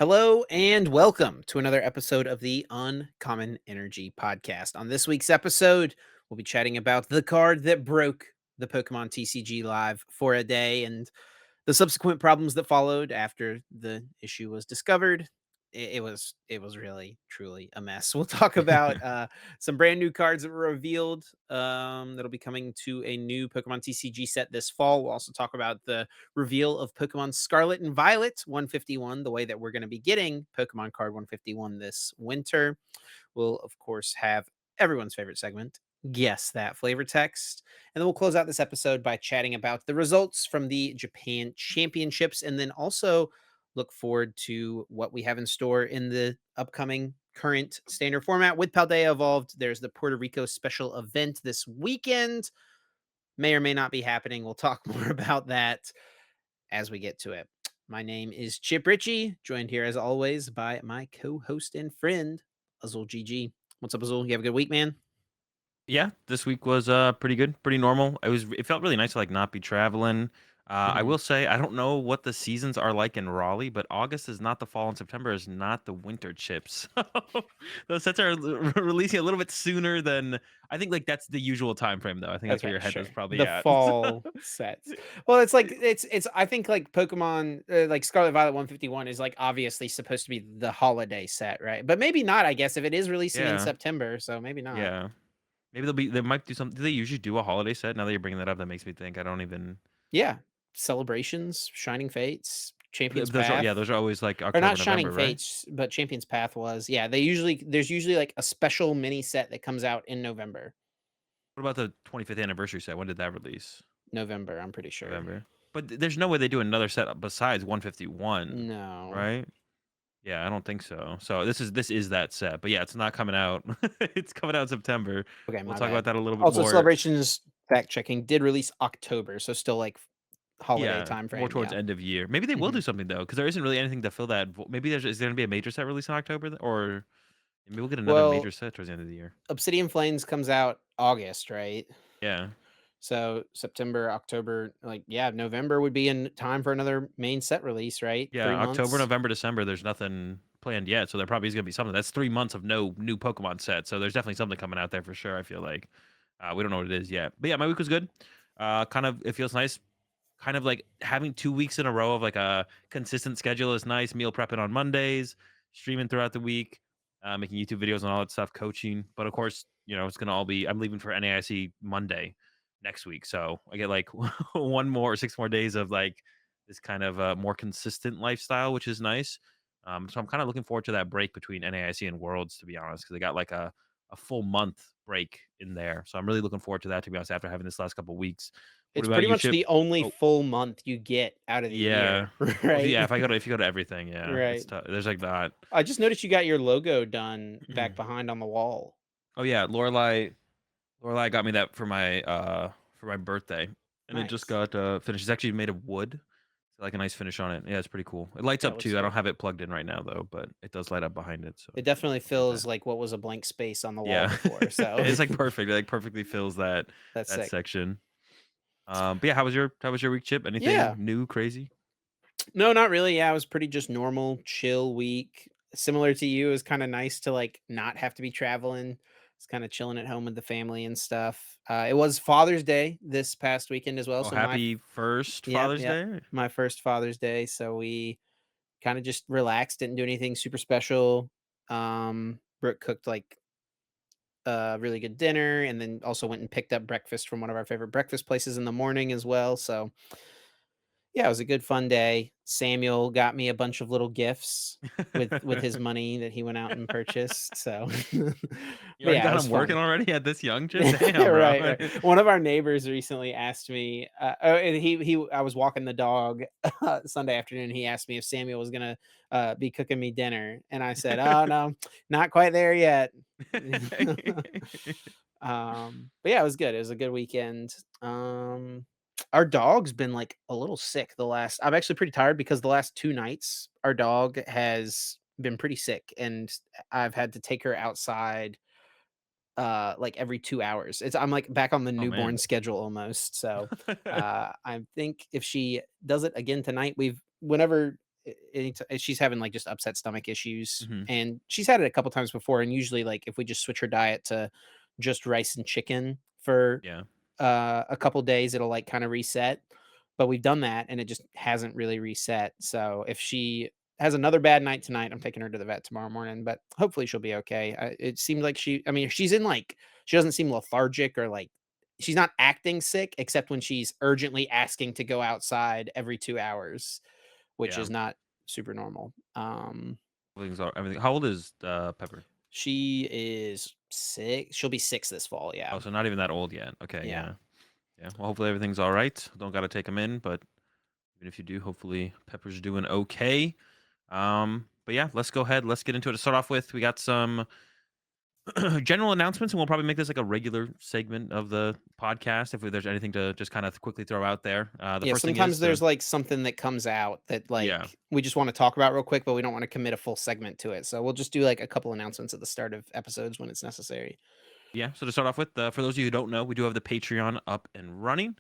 Hello and welcome to another episode of the Uncommon Energy Podcast. On this week's episode, we'll be chatting about the card that broke the Pokemon TCG Live for a day and the subsequent problems that followed after the issue was discovered. It was really truly a mess. We'll talk about some brand new cards that were revealed that'll be coming to a new Pokemon TCG set this fall. We'll also talk about the reveal of Pokemon Scarlet and Violet 151, the way that we're going to be getting Pokemon card 151 this winter. We'll of course have everyone's favorite segment, Guess That Flavor Text. And then we'll close out this episode by chatting about the results from the Japan Championships and then also look forward to what we have in store in the upcoming current standard format with Paldea Evolved. There's the Puerto Rico special event this weekend. May or may not be happening. We'll talk more about that as we get to it. My name is Chip Ritchie, joined here as always by my co-host and friend, Azul GG. What's up, Azul? You have a good week, man? Yeah, this week was pretty good, pretty normal. It felt really nice to like not be traveling. I Mhm. will say I don't know what the seasons are like in Raleigh, but August is not the fall and September is not the winter chips. So those sets are releasing a little bit sooner than I think. Like that's the usual time frame, though. I think that's where Okay, your head was sure. probably The at. fall sets. Well, it's like it's I think like Pokemon like Scarlet Violet 151 is like obviously supposed to be the holiday set, right? But maybe not, I guess, if it is releasing in Yeah, September, so maybe not. yeah. Maybe they might do something. Do they usually do a holiday set? Now that you're bringing that up, that makes me think. I don't even. Yeah. Celebrations, Shining Fates, Champion's Those are Path. yeah, those are always like Or October, not Shining November, right? Fates, but Champion's Path was. Yeah, there's usually like a special mini set that comes out in November. What about the 25th anniversary set? When did that release? November, I'm pretty sure. November. But there's no way they do another set besides 151, No. right? Yeah, I don't think so. So this is that set. But yeah, it's not coming out. It's coming out in September. Okay, We'll my talk about bad. that a little bit Also, more. Celebrations fact checking did release October, so still like holiday Yeah, time more frame. towards Yeah. end of year. Maybe they will do Mhm. something though, because there isn't really anything to fill that. Maybe is there gonna be a major set release in October, or maybe we'll get another Well, major set towards the end of the year. Obsidian Flames comes out August, right? Yeah, So September, October, like yeah, November would be in time for another main set release, right? yeah. Three October, months. November, December. There's nothing planned yet, so there probably is gonna be something. That's 3 months of no new Pokemon sets. So there's definitely something coming out there for sure. I feel like we don't know what it is yet, but yeah, my week was good. Kind of, it feels nice. Kind of like having 2 weeks in a row of like a consistent schedule is nice. Meal prepping on Mondays, streaming throughout the week, making YouTube videos and all that stuff, coaching. But of course, it's gonna all be. I'm leaving for NAIC Monday next week, so I get like 6 more days of like this kind of more consistent lifestyle, which is nice. So I'm kind of looking forward to that break between NAIC and Worlds, to be honest, because they got like a full month break in there. So I'm really looking forward to that, to be honest, after having this last couple weeks. What It's about pretty you, much Chip? the only Oh, full month you get out of the yeah. year, Well, right? yeah, if you go to everything, yeah, it's Right. tough. There's like that. I just noticed you got your logo done back behind on the wall. Oh yeah, Lorelai got me that for my birthday, and it just Nice. got finished. It's actually made of wood, so like a nice finish on it. Yeah, it's pretty cool. It lights Yeah, it up looks too. I don't good. have it plugged in right now though, but it does light up behind it. So It definitely looking at feels that. like what was a blank space on the wall Yeah, before. So it's like perfect. It like perfectly fills that that's that sick. section. But yeah, how was your week, Chip? Anything Yeah. new, crazy? No, not really. Yeah, it was pretty just normal, chill week. Similar to you, it was kind of nice to like not have to be traveling. It's kind of chilling at home with the family and stuff. It was Father's Day this past weekend as well. Oh, So happy first yep, Father's yep, Day. my first Father's Day. So we kind of just relaxed, didn't do anything super special. Brooke cooked like a really good dinner and then also went and picked up breakfast from one of our favorite breakfast places in the morning as well. So yeah, it was a good fun day. Samuel got me a bunch of little gifts with his money that he went out and purchased. So You but already yeah, it got was him working fun. already at this young, Chip? Damn, bro. Right, right. One of our neighbors recently asked me, and he I was walking the dog Sunday afternoon. He asked me if Samuel was gonna be cooking me dinner, and I said, "Oh no, not quite there yet." But yeah, it was good. It was a good weekend. Our dog's been like a little sick the last. I'm actually pretty tired because the last 2 nights our dog has been pretty sick, and I've had to take her outside like every 2 hours. I'm like back on the Oh, newborn man. schedule almost. So I think if she does it again tonight, whenever she's having like just upset stomach issues, Hmm. and she's had it a couple times before. And usually, like if we just switch her diet to just rice and chicken for Yeah. a couple days, it'll like kind of reset. But we've done that, and it just hasn't really reset. So if she has another bad night tonight, I'm taking her to the vet tomorrow morning. But hopefully, she'll be okay. It seemed like I mean, she's in like she doesn't seem lethargic or like she's not acting sick, except when she's urgently asking to go outside every 2 hours, which Yeah. is not super normal. Everything. How old is Pepper? She is 6. She'll be 6 this fall. Yeah. Oh, so not even that old yet. Okay, Yeah. yeah. Yeah. Well, hopefully everything's all right. Don't got to take him in, but even if you do, hopefully Pepper's doing okay. But yeah, let's go ahead. Let's get into it. To start off with, we got some general announcements, and we'll probably make this like a regular segment of the podcast if there's anything to just kind of quickly throw out there. The Yeah, first thing sometimes is there's, like, something that comes out that, yeah, like, we just wanna talk about real quick, but we don't wanna commit a full segment to it, so we'll just do, like, a couple announcements at the start of episodes when it's necessary. yeah. So to start off with, for those of you who don't know, we do have the Patreon up and running.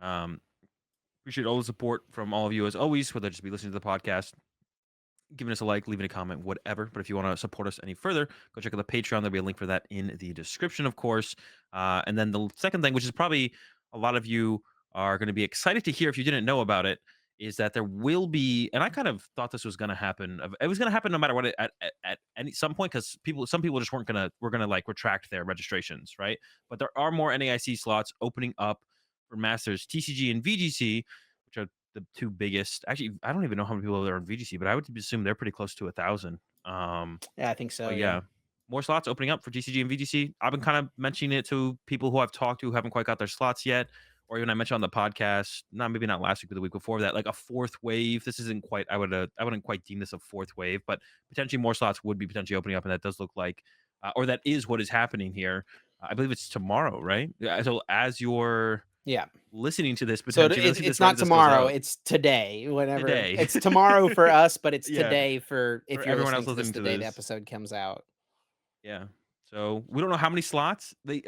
Um, Appreciate all the support from all of you as always, whether it just be listening to the podcast, giving us a like, leaving a comment, whatever. But if you want to support us any further, go check out the Patreon. There'll be a link for that in the description, of course. And then the second thing, which is probably a lot of you are going to be excited to hear if you didn't know about it, is that there will be, and I kind of thought this was going to happen. It was going to happen no matter what at any some point because some people just were gonna like retract their registrations, right? But there are more NAIC slots opening up for Masters, TCG, and VGC, which are the two biggest. Actually, I don't even know how many people there are in VGC, but I would assume they're pretty close to 1,000. Yeah, I think so, But yeah. yeah, more slots opening up for TCG and VGC. I've been kind of mentioning it to people who I've talked to who haven't quite got their slots yet, or even I mentioned on the podcast, not maybe not last week, but the week before that, like a fourth wave. This isn't quite. I wouldn't quite deem this a fourth wave, but potentially more slots would be potentially opening up, and that does look like, or that is what is happening here. I believe it's tomorrow, right? Yeah. So as you're Yeah. listening to this, So potentially, if you're listening to it's this right not as this goes tomorrow, out, it's today, whenever today. it's tomorrow for us, but it's Yeah, today for for if you're everyone listening else to this listening the to day the this. episode comes out. Yeah. So we don't know how many slots. The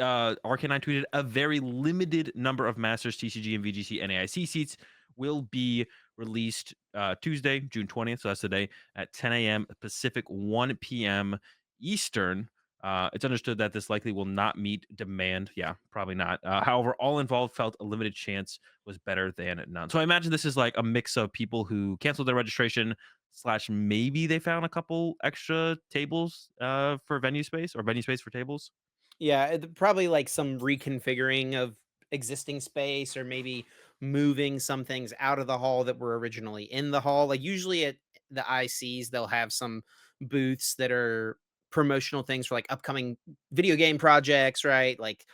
RK9 tweeted a very limited number of Masters, TCG, and VGC NAIC seats will be released Tuesday, June 20th. So that's today at 10 a.m. Pacific, 1 p.m. Eastern. It's understood that this likely will not meet demand. Yeah, probably not. However, all involved felt a limited chance was better than none. So I imagine this is like a mix of people who canceled their registration slash maybe they found a couple extra tables for venue space or venue space for tables. Yeah, probably like some reconfiguring of existing space or maybe moving some things out of the hall that were originally in the hall. Like usually at the ICs, they'll have some booths that are promotional things for like upcoming video game projects, right? Like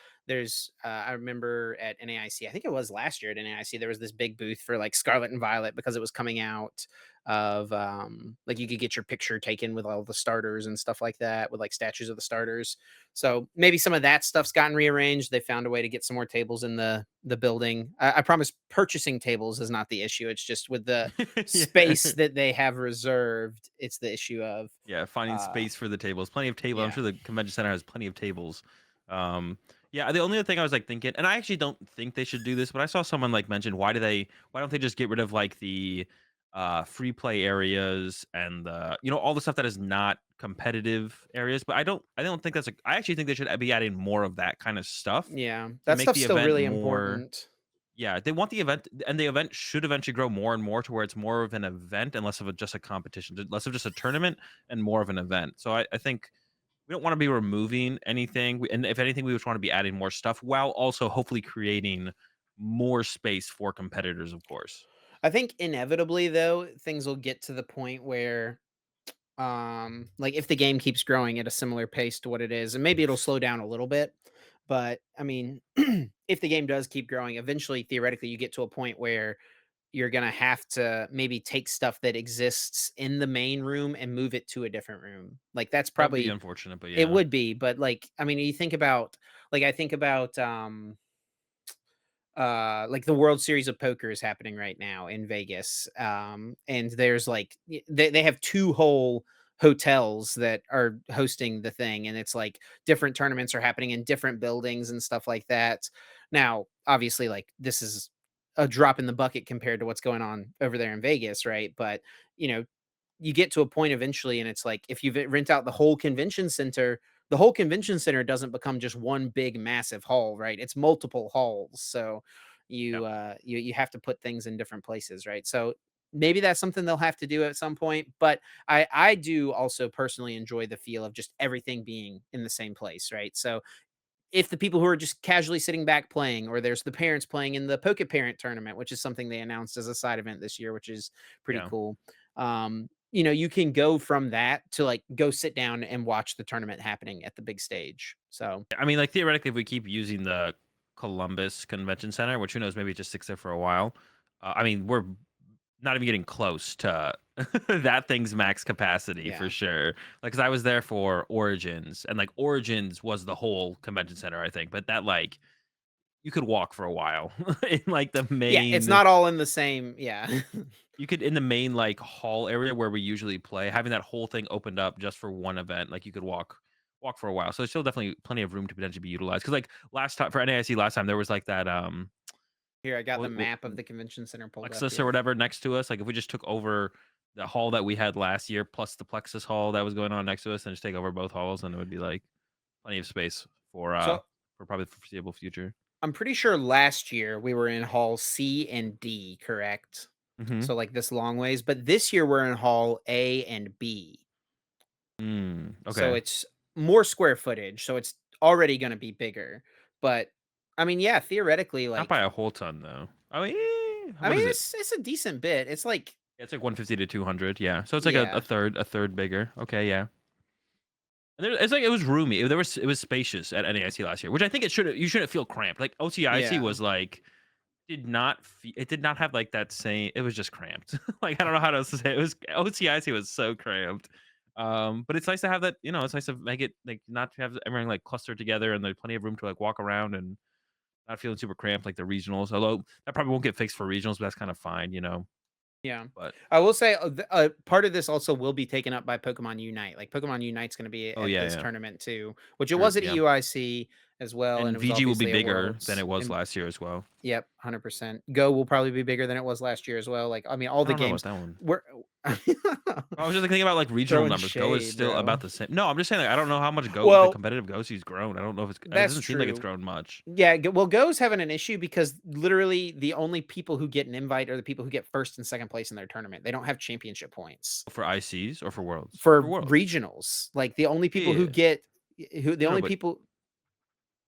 I remember at NAIC, I think it was last year at NAIC, there was this big booth for like Scarlet and Violet because it was coming out of like you could get your picture taken with all the starters and stuff like that with like statues of the starters. So maybe some of that stuff's gotten rearranged. They found a way to get some more tables in the building. I promise purchasing tables is not the issue. It's just with the Yeah. space that they have reserved, it's the issue of Yeah, finding uh space for the tables. Plenty of tables. I'm yeah. sure the convention center has plenty of tables. Yeah, the only other thing I was like thinking, and I actually don't think they should do this, but I saw someone like mention why don't they just get rid of like the free play areas and all the stuff that is not competitive areas. But I don't think I actually think they should be adding more of that kind of stuff Yeah. to That make stuff's the still event really more. important. Yeah, they want the event, and the event should eventually grow more and more to where it's more of an event and less of just a competition, less of just a tournament and more of an event. So I think we don't want to be removing anything, and if anything, we would want to be adding more stuff while also hopefully creating more space for competitors, of course. I think inevitably though, things will get to the point where like if the game keeps growing at a similar pace to what it is, and maybe it'll slow down a little bit, but I mean if the game does keep growing, eventually theoretically you get to a point where you're gonna have to maybe take stuff that exists in the main room and move it to a different room. Like that's That would be probably unfortunate, but it yeah, would be, but like I mean, you think about like I think about like the World Series of Poker is happening right now in Vegas. And there's like they have two whole hotels that are hosting the thing, and it's like different tournaments are happening in different buildings and stuff like that. Now, obviously, like this is a drop in the bucket compared to what's going on over there in Vegas, right? But you get to a point eventually, and it's like if you rent out the whole convention center doesn't become just one big massive hall, right? It's multiple halls. So Yeah. you have to put things in different places, right? So maybe that's something they'll have to do at some point. But I do also personally enjoy the feel of just everything being in the same place, right? So if the people who are just casually sitting back playing, or there's the parents playing in the Poke Parent tournament, which is something they announced as a side event this year, which is pretty Yeah. cool. You can go from that to like go sit down and watch the tournament happening at the big stage. So I mean, like theoretically, if we keep using the Columbus Convention Center, which who knows, maybe it just sticks there for a while. I mean, we're not even getting close to that thing's max capacity for yeah. sure. Like, cause I was there for Origins, and like Origins was the whole convention center, I think. But that like you could walk for a while in like the Yeah, it's main. not all in the same. Yeah. You could in the main like hall area where we usually play, having that whole thing opened up just for one event, like you could walk for a while. So there's still definitely plenty of room to potentially be utilized. Because like last time for NAIC last time there was like that Here, I got the what, map of the convention center pulled up Plexus or here. whatever next to us. Like if we just took over the hall that we had last year plus the Plexus hall that was going on next to us and just take over both halls, and it would be like plenty of space So for probably the foreseeable future. I'm pretty sure last year we were in hall C and D, correct? Mm-hmm. So like this long ways, but this year we're in hall A and B. So Okay. it's more square footage, so it's already gonna be bigger. But I mean, yeah, theoretically, Not by like a whole ton though. I mean, I what mean is it? it's a decent bit. It's like It's like 150 to 200, yeah. So it's like yeah. a third bigger. Okay, yeah. And it's like it was roomy. It was spacious at NAIC last year, which I think you shouldn't feel cramped. Like OTIC Yeah. was like it did not have like that same. It was just cramped. Like I don't know how else to say it. It was OTIC was so cramped. But it's nice to have that. It's nice to make it like not to have everything like clustered together, and there's plenty of room to like walk around and not feeling super cramped like the regionals. Although that probably won't get fixed for regionals, but that's kind of fine. Yeah. But I will say part of this also will be taken up by Pokemon Unite. Like Pokemon Unite's going to be oh at yeah, this yeah, tournament too, which it true, was at yeah. EUIC as well, and And it was VG will be obviously at bigger than Worlds. it was And last year as well. yep, 100%. Go will probably be bigger than it was last year as well. Like I mean, all I the don't know about games that one. were I was just thinking about like regional throwing numbers. Go is shade, still bro. about the same. No, I'm just saying like, I don't know how much the Well, competitive Ghosty's grown. I don't know if it that's doesn't seem like it's true. grown much Yeah, well, Go's having an issue because literally the only people who get an invite are the people who get first and second place in their tournament. They don't have championship points for ICs or for Worlds. For for Worlds. regionals. Like the only Yeah, people yeah, who yeah. get who the No, no, only but people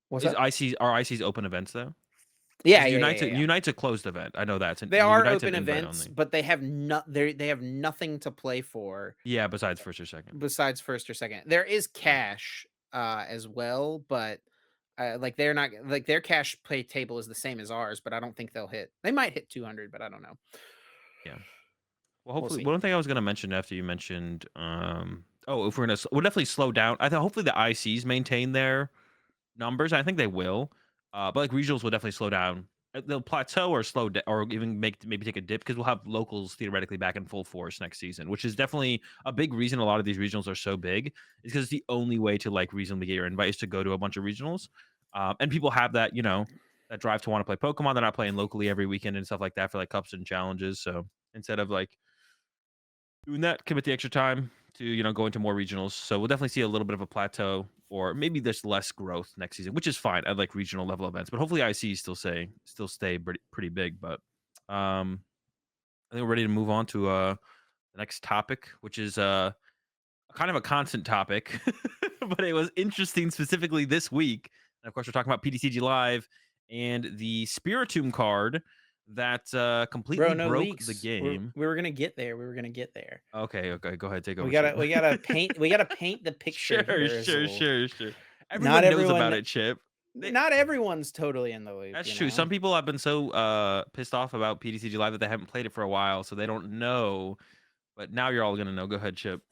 what's is that? ICs are ICs open events though? Yeah, Because yeah, yeah, yeah, yeah. Unite's a closed event. I know that. They are Unite's open an invite events, only. but they have nothing to play for Yeah, besides first or second. besides first or second. There is Yeah, cash as well, but like they're not like their cash play table is the same as ours, but I don't think they'll hit. They might hit 200, but I don't know. yeah. Well, We'll hopefully, see. one thing I was gonna mention after you mentioned, oh, if we'll definitely slow down. I think hopefully the ICs maintain their numbers. I think they will. But like regionals will definitely slow down. They'll plateau or or even maybe take a dip because we'll have locals theoretically back in full force next season, which is definitely a big reason a lot of these regionals are so big. Is because it's the only way to like reasonably get your invite is to go to a bunch of regionals, and people have that that drive to want to play Pokemon. They're not playing locally every weekend and stuff like that for like cups and challenges. So instead of like doing that, commit the extra time to go into more regionals. So we'll definitely see a little bit of a plateau, or maybe there's less growth next season, which is fine. I like regional level events, but hopefully IC still stay pretty big. But I think we're ready to move on to the next topic, which is kind of a constant topic, but it was interesting specifically this week. And of course, we're talking about PTCG Live and the Spiritomb card that Bro, completely no broke the leaks. game. We were gonna get there. We were gonna get there. Okay, okay, go ahead, take over, We Chip. gotta we gotta paint we gotta paint the picture Sure, here, sure, Azul. sure, sure. Not Everyone knows about everyone it, Chip. They not everyone's totally in the loop, That's you true. know. Some people have been so pissed off about PTCG Live that they haven't played it for a while, so they don't know. But now you're all gonna know. Go ahead, Chip.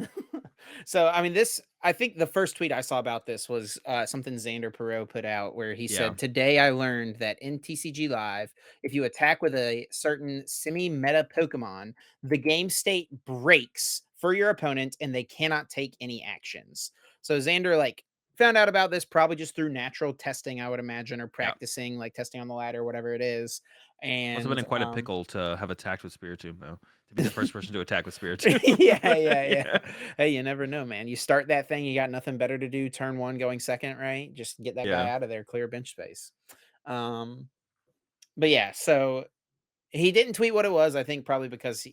So I mean, I think the first tweet I saw about this was something Xander Perot put out where he Yeah, said, "Today I learned that in TCG Live, if you attack with a certain semi-meta Pokemon, the game state breaks for your opponent and they cannot take any actions." So Xander like found out about this probably just through natural testing, I would imagine, or yeah, practicing, like testing on the ladder, whatever it is. Must have been And in quite a pickle to have attacked with Spiritomb, though. To be the first person to attack with Spiritomb. yeah, yeah, yeah. Yeah. Hey, you never know, man. You start that thing, you got nothing better to do, turn one going second, right? Just get that guy Yeah. out of there, clear bench space. Um, but yeah, so he didn't tweet what it was, I think probably because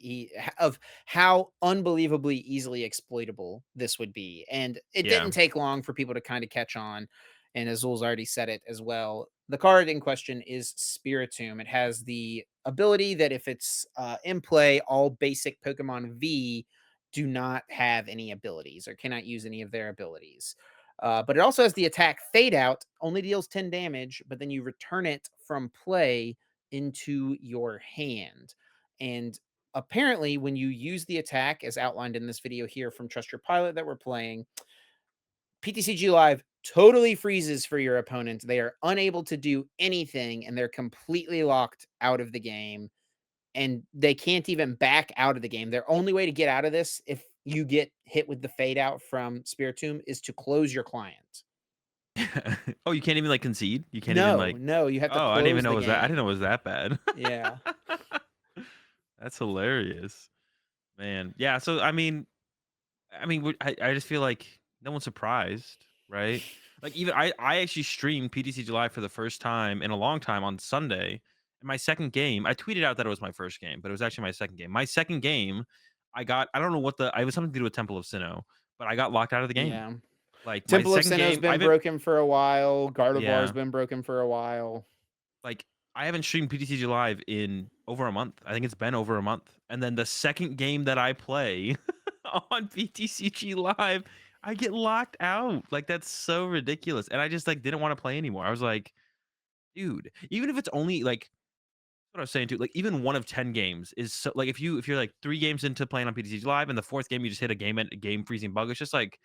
of how unbelievably easily exploitable this would be, and it Yeah. didn't take long for people to kinda catch on, and Azul's already said it as well. The card in question is Spiritomb. It has the ability that if it's, in play, all basic Pokemon V do not have any abilities or cannot use any of their abilities. But it also has the attack Fade Out, only deals 10 damage, but then you return it from play into your hand. And apparently, when you use the attack, as outlined in this video here from Trust Your Pilot that we're playing, PTCG Live totally freezes for your opponent. They are unable to do anything and they're completely locked out of the game. And they can't even back out of the game. Their only way to get out of this, if you get hit with the fade out from Spiritomb, is to close your client. Oh, you can't even, like, concede? You can't even, No, like no, you have to oh, I didn't even close know the it was that I didn't know it game. was that bad. Yeah. That's hilarious. Man. Yeah, so, I just feel like no one's surprised, right? Like, even I actually streamed PTC July for the first time in a long time on Sunday. In my second game, I tweeted out that it was my first game, but it was actually my second game. My second game, I don't know what it was something to do with Temple of Sinnoh, but I got locked out of the game. Yeah. Like, my Temple of second Sinnoh's game, I been haven't broken for a while. Gardevoir's yeah. been broken for a while. Like, I haven't streamed PTCG Live in over a month. I think it's been over a month. And then the second game that I play on PTCG Live, I get locked out. Like, that's so ridiculous. And I just like didn't want to play anymore. I was like, dude, even if it's only like what I was saying too, like even one of 10 games is so like if you're like 3 games into playing on PTCG Live and the fourth game you just hit a game freezing bug, it's just like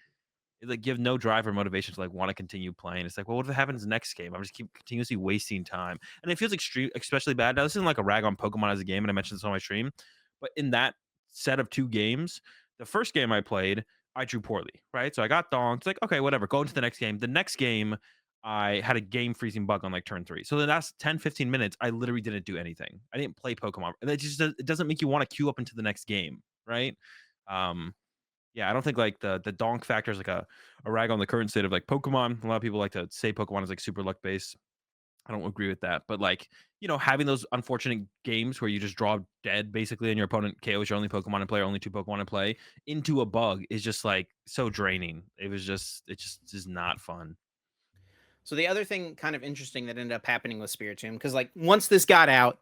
give no drive or motivation to like want to continue playing. It's like, well, what if it happens next game? I'm just keep continuously wasting time, and it feels extreme, especially bad. Now, this isn't like a rag on Pokemon as a game, and I mentioned this on my stream, but in that set of 2 games, the first game I played, I drew poorly, right? So I got donked. It's like, okay, whatever. Go into the next game. The next game, I had a game freezing bug on like turn 3. So the last 10, 15 minutes, I literally didn't do anything. I didn't play Pokemon. And it doesn't make you want to queue up into the next game, right? Um, yeah, I don't think like the donk factor is like a rag on the current state of like Pokemon. A lot of people like to say Pokemon is like super luck based. I don't agree with that, but like having those unfortunate games where you just draw dead basically, and your opponent KOs your only Pokemon in play, or only 2 Pokemon in play into a bug is just like so draining. It just is not fun. So the other thing kind of interesting that ended up happening with Spiritomb, because like once this got out,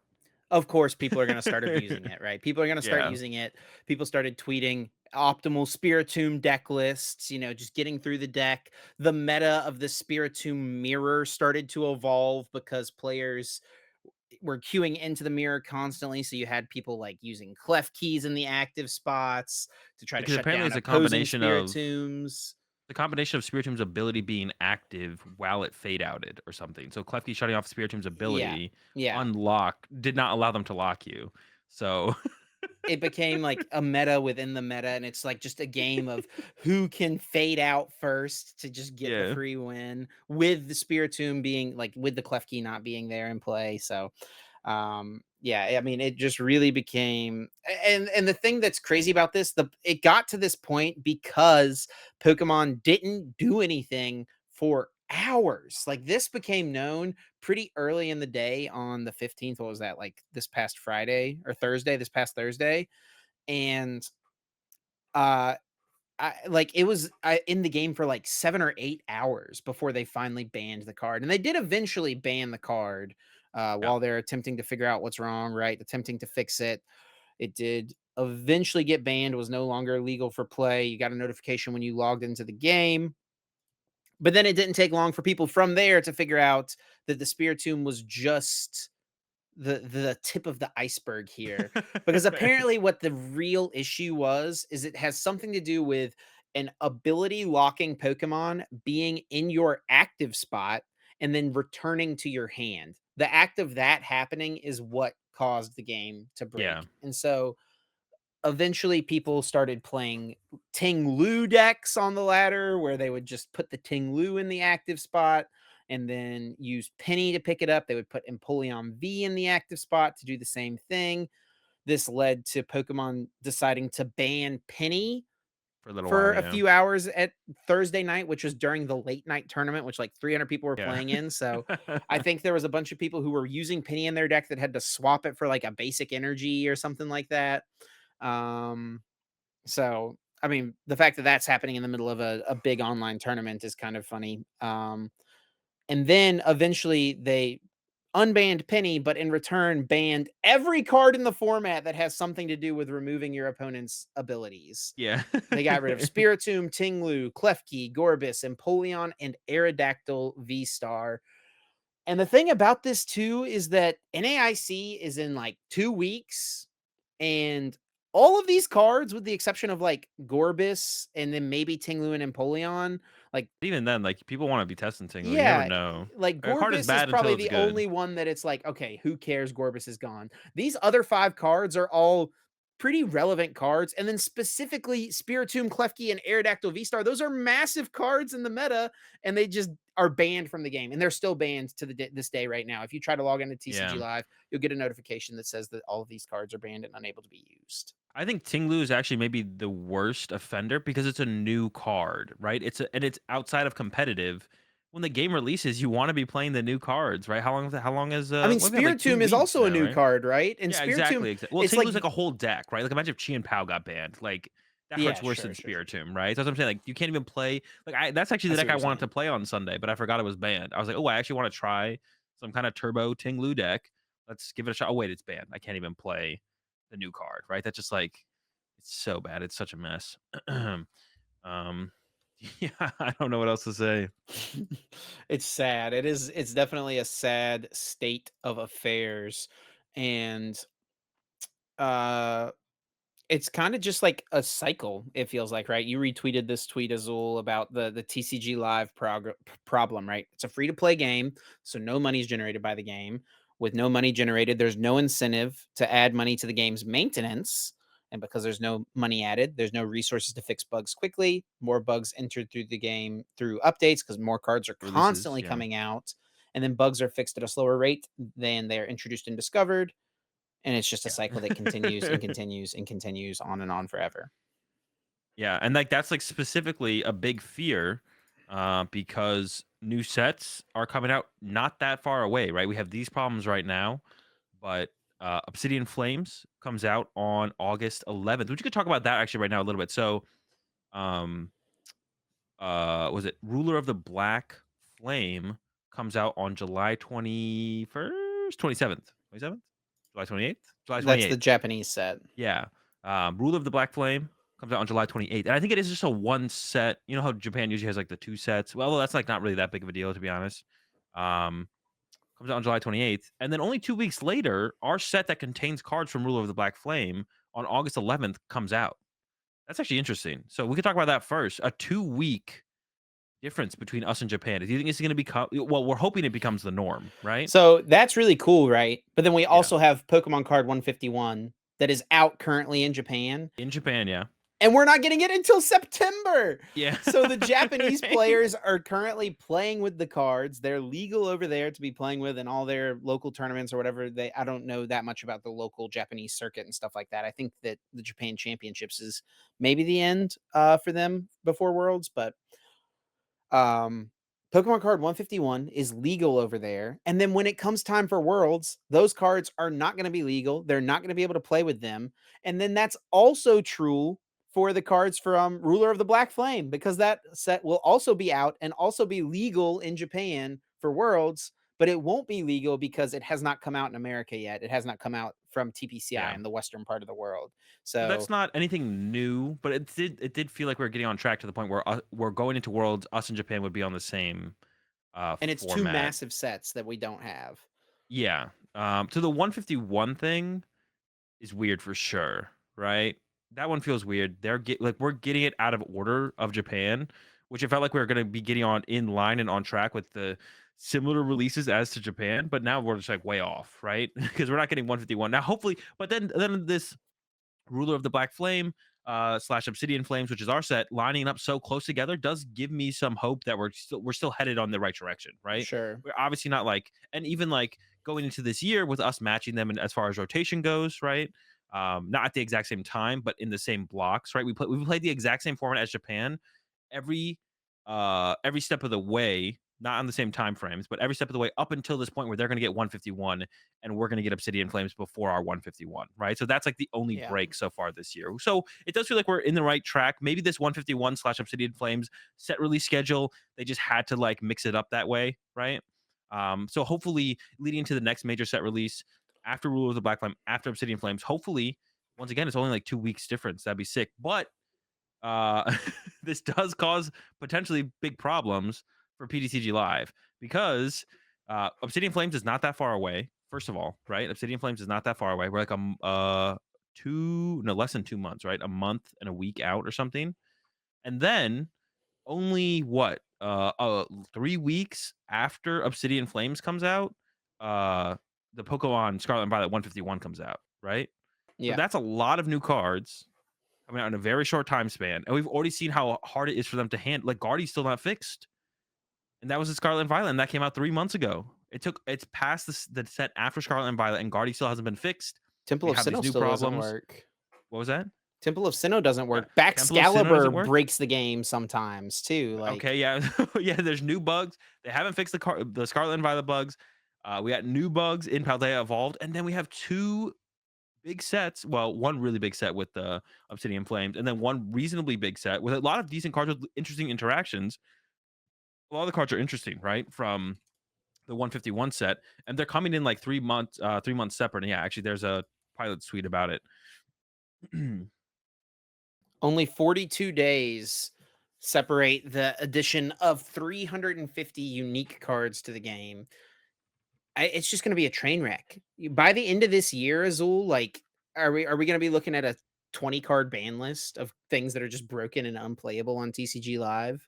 of course people are going to start abusing it, right? People are going to start Yeah, using it. People started tweeting optimal Spiritomb deck lists, just getting through the deck. The meta of the Spiritomb mirror started to evolve because players were queuing into the mirror constantly. So you had people like using clef keys in the active spots to try to because shut apparently down it's opposing Spiritombs. the combination of Spiritomb's ability being active while it fade outed or something. So Klefki shutting off Spiritomb's Yeah. ability Yeah. did not allow them to lock you. So It became like a meta within the meta, and it's like just a game of who can fade out first to just get the yeah. free win, with the Spiritomb being like with the Klefki not being there in play. So yeah, I mean it just really became, and the thing that's crazy about this, it got to this point because Pokemon didn't do anything for hours. Like this became known pretty early in the day on the 15th. What was that, like this past Friday or Thursday, this past Thursday? And uh it was in the game for like 7 or 8 hours before they finally banned the card. And they did eventually ban the card Yeah. while they're attempting to figure out what's wrong, right? Attempting to fix it. It did eventually get banned, was no longer legal for play. You got a notification when you logged into the game. But then it didn't take long for people from there to figure out that the Spiritomb was just the tip of the iceberg here, because apparently what the real issue was is it has something to do with an ability locking Pokemon being in your active spot and then returning to your hand. The act of that happening is what caused the game to yeah. break. And so eventually people started playing Ting Lu decks on the ladder where they would just put the Ting Lu in the active spot. and then use Penny to pick it up. They would put Empoleon V in the active spot to do the same thing. This led to Pokemon deciding to ban Penny For a little for while, a yeah. few hours at Thursday night, which was during the late night tournament, which like 300 people were Yeah. playing in. So I think there was a bunch of people who were using Penny in their deck that had to swap it for like a basic energy or something like that. Um, so I mean, the fact that that's happening in the middle of a big online tournament is kind of funny. And then eventually they unbanned Penny, but in return banned every card in the format that has something to do with removing your opponent's abilities. Yeah. They got rid of Spiritomb, Tinglu, Klefki, Gorbis, Empoleon, and Aerodactyl V-Star. And the thing about this too is that NAIC is in like 2 weeks, and all of these cards, with the exception of like Gorbis and then maybe Tinglu and Empoleon, like Even then, like, people wanna be testing Tingle, you never yeah, know. like A card is Gorbis is bad until probably it's the good. only one that it's like, okay, who cares? Gorbis is gone. These other 5 cards are all pretty relevant cards. And then specifically Spiritomb, Klefki, and Aerodactyl V-Star. Those are massive cards in the meta, and they just are banned from the game. And they're still banned to this day right now. If you try to log into TCG Yeah. Live, you'll get a notification that says that all of these cards are banned and unable to be used. I think Tinglu is actually maybe the worst offender because it's a new card, right? And it's outside of competitive. When the game releases, you wanna be playing the new cards, right? How long is, I mean, we've had, like, 2 Spiritomb is weeks also a now, new right? card, right? And Yeah, Spiritomb, exactly, well, it's like, Tinglu's like a whole deck, right? Like, imagine if Chi and Pao got banned, like, that yeah, hurts worse sure, than sure, sure, sure. Spiritomb, right? So that's what I'm saying, like, you can't even play like, that's actually I the see deck what I you're wanted to saying. play on Sunday, but I forgot it was banned. I was like, "Oh, I actually wanna try some kinda turbo Tinglu deck. Let's give it a shot." Oh, wait, it's banned. I can't even play the new card, right? That's just, like it's so bad, it's such a mess. Um, yeah, I don't know what else to say. It's sad. It's definitely a sad state of affairs. And uh it's kind of just like a cycle, it feels like, right? You retweeted this tweet, Azul, about the TCG Live problem, right? It's a free to play game, so no money is generated by the game. With no money generated, there's no incentive to add money to the game's maintenance. And because there's no money added, there's no resources to fix bugs quickly. More bugs entered through the game through updates because more cards are Releases, constantly yeah. coming out. And then bugs are fixed at a slower rate than they're introduced and discovered, and it's just a cycle that continues Yeah. and continues and continues on and on forever. Yeah, and, like, that's, like, specifically a big fear, because new sets are coming out not that far away, right? We have these problems right now, but, Obsidian Flames comes out on August 11th, which you could talk about that actually right now a little bit. So, um, was it Ruler of the Black Flame comes out on July 21st? 27th? 27th? July 28th? July That's the 28th. Japanese set. Yeah. Ruler of the Black Flame comes out on July 28th. And I think it is just a one set. You know how Japan usually has like the two sets? Well, that's like not really that big of a deal, to be honest. Um, comes out on July 28th. And then only 2 weeks later, our set that contains cards from Ruler of the Black Flame on August 11th comes out. That's actually interesting. So we could talk about that first. A 2 week difference between us and Japan. Do you think this is going to become, well, we're hoping it becomes the norm, right? So that's really cool, right? But then we Yeah. also have Pokemon Card 151 that is out currently in Japan, In Japan, yeah. and we're not getting it until September. Yeah. So the Japanese Right? players are currently playing with the cards. They're legal over there to be playing with in all their local tournaments or whatever. I don't know that much about the local Japanese circuit and stuff like that. I think that the Japan Championships is maybe the end for them before Worlds, but um Pokemon card 151 is legal over there. And then when it comes time for Worlds, those cards are not going to be legal. They're not going to be able to play with them. And then that's also true for the cards from Ruler of the Black Flame, because that set will also be out and also be legal in Japan for Worlds, but it won't be legal because it has not come out in America yet. It has not come out from TPCI Yeah. in the western part of the world. So that's So, not anything new, but it did feel like we are getting on track to the point where we're going into Worlds. Us and Japan would be on the same and it's two format. massive sets that we don't have. Yeah. To the 151 thing is weird for sure, right? That one feels weird. Like we're getting it out of order of Japan, which it felt like we were going to be getting on in line and on track with the similar releases as to Japan, but now we're just like way off, right? Because we're not getting 151 now. Hopefully, but then this Ruler of the Black Flame. slash Obsidian Flames, which is our set, lining up so close together does give me some hope that we're still headed on the right direction, right? Sure. We're obviously not like, and even like going into this year with us matching them, and as far as rotation goes, right? Not at the exact same time, but in the same blocks, right? We played the exact same format as Japan every every step of the way, not on the same time frames, but every step of the way up until this point where they're going to get 151 and we're going to get Obsidian Flames before our 151, right? So that's like the only Yeah. break so far this year. So it does feel like we're in the right track. Maybe this 151 slash Obsidian Flames set release schedule, they just had to like mix it up that way, right? So hopefully leading into the next major set release after Rule of the Black Flame, after Obsidian Flames, hopefully, once again, it's only like 2 weeks difference. That'd be sick. But uh, this does cause potentially big problems for PTCG Live because Obsidian Flames is not that far away. First of all, right? Obsidian Flames is not that far away. We're like less than 2 months, right? A month and a week out or something. And then only what 3 weeks after Obsidian Flames comes out, the Pokemon Scarlet and Violet 151 comes out, right? So Yeah. that's a lot of new cards coming out in a very short time span, and we've already seen how hard it is for them to handle. Like Guardy's still not fixed, and that was the Scarlet and Violet, and that came out 3 months ago. It's past the set after Scarlet and Violet, and Guardy still hasn't been fixed. Temple We of have these Sinnoh new still doesn't problems. work. What was that? Temple of Sinnoh doesn't Yeah, work. Temple of Sinnoh doesn't Baxcalibur work. breaks the game sometimes too. Like, Okay, yeah, yeah. There's new bugs. They haven't fixed the Scarlet and Violet bugs. We got new bugs in Paldea Evolved, and then we have two big sets. Well, one really big set with the Obsidian Flames, and then one reasonably big set with a lot of decent cards with interesting interactions. A lot of the cards are interesting, right? From the 151 set, and they're coming in like 3 months, 3 months separate. And yeah, actually, there's a pilot tweet about it. only 42 days separate the addition of 350 unique cards to the game. It's just going to be a train wreck. By the end of this year, Azul, like, are we going to be looking at a 20 card ban list of things that are just broken and unplayable on TCG Live?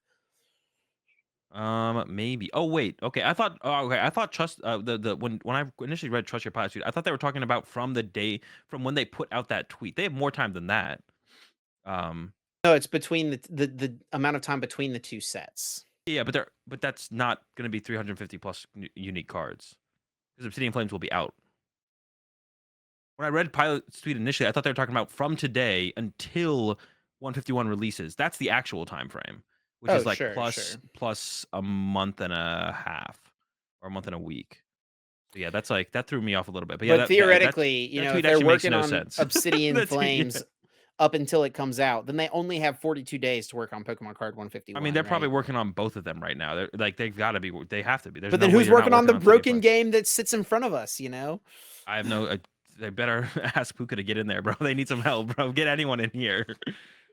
Maybe. Oh wait, okay. Okay. I thought trust the when I initially read Trust Your Pilot tweet, I thought they were talking about from the day from when they put out that tweet. They have more time than that. Um, No, it's between the amount of time between the two sets. yeah, but that's not going to be 350 plus unique cards because Obsidian Flames will be out. When I read Pilot's tweet initially, I thought they were talking about from today until 151 releases. That's the actual time frame, which Oh, is like sure, sure. plus a month and a half or a month and a week. So yeah, that's like that threw me off a little bit. But yeah, But theoretically, that if tweet they're actually makes working no on sense. Obsidian Yeah. Flames up until it comes out, then they only have 42 days to work on Pokemon Card I 151, mean, they're probably right? working on both of them right now. They're like they've got to be. They have to be. There's But no then way who's they're not working on working the on Obsidian broken Flames. game that sits in front of us, you know? I have no. They better ask Puka to get in there, bro. They need some help, bro. Get anyone in here.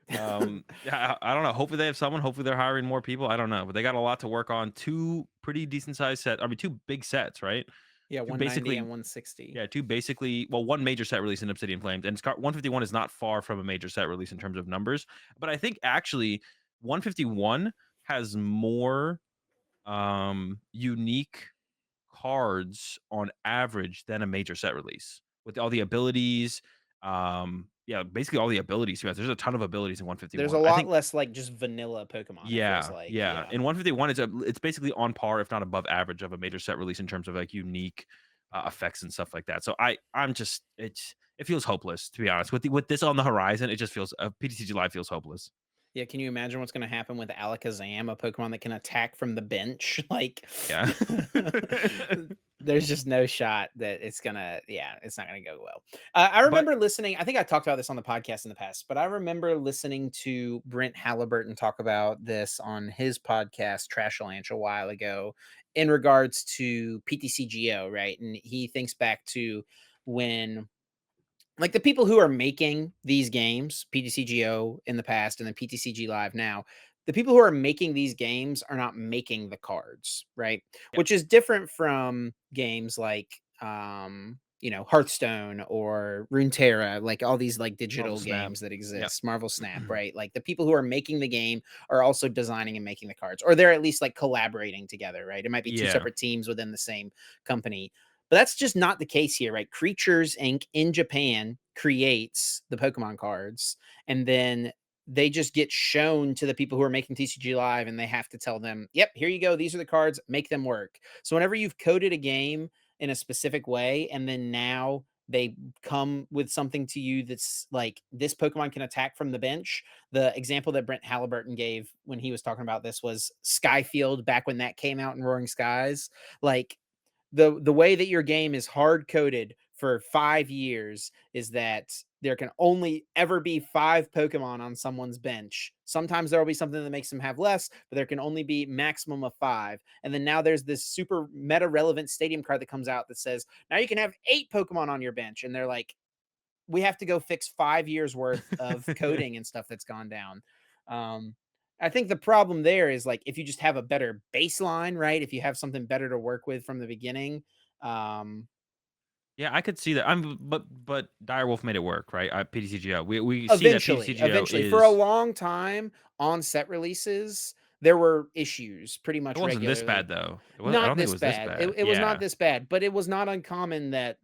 Yeah, I don't know. Hopefully they have someone. Hopefully they're hiring more people. I don't know, but they got a lot to work on. Two pretty decent sized sets. I mean, two big sets, right? Yeah, Two 190 and basically, 160. yeah, two basically. Well, one major set release in Obsidian Flames, and 151 is not far from a major set release in terms of numbers. But I think actually 151 has more unique cards on average than a major set release with all the abilities. Yeah, basically all the abilities. There's a ton of abilities in There's a 151. I lot think. less like just vanilla Pokemon, it feels Yeah, like. yeah. Yeah. In 151, it's basically on par, if not above average, of a major set release in terms of like unique effects and stuff like that. So I'm just it feels hopeless, to be honest. With this on the horizon, it just feels PTCG Live feels hopeless. Yeah, can you imagine what's gonna happen with Alakazam, a Pokemon that can attack from the bench? Like, Yeah. there's just no shot that it's not gonna go well. I But remember listening, I think I talked about this on the podcast in the past, but I remember listening to Brent Halliburton talk about this on his podcast, Trashalanch, a while ago, in regards to PTCGO, right? And he thinks back to when like the people who are making these games, PTCGO in the past and then PTCG Live now, the people who are making these games are not making the cards, right? yeah, Which is different from games like Hearthstone or Runeterra, like all these like Marvel digital Snap. games that Yeah. exist, Marvel Snap, right? Like the people who are making the game are also designing and making the cards, or they're at least like collaborating together, right? It might be two Yeah. separate teams within the same company. But that's just not the case here, right? Creatures Inc. in Japan creates the Pokemon cards, and then they just get shown to the people who are making TCG Live, and they have to tell them, "Yep, here you go. These are the cards. Make them work." So whenever you've coded a game in a specific way, and then now they come with something to you that's like this Pokemon can attack from the bench. The example that Brent Halliburton gave when he was talking about this was Skyfield back when that came out in Roaring Skies. Like the way that your game is hard coded for 5 years is that there can only ever be 5 Pokemon on someone's bench. Sometimes there will be something that makes them have less, but there can only be maximum of 5. And then now there's this super meta relevant stadium card that comes out that says now you can have 8 Pokemon on your bench, and they're like, we have to go fix 5 years worth of coding and stuff that's gone down. Um, I think the problem there is like if you just have a better baseline, right? If you have something better to work with from the beginning, um, Yeah, I could see that. But Direwolf made it work, right? PTCGO. We see that PTCGO eventually, for a is. long time on set releases, there were issues pretty It much wasn't this regularly. bad though. It was. I Not don't think it this was this bad. It, bad. it was not Yeah, this bad, but it was not uncommon that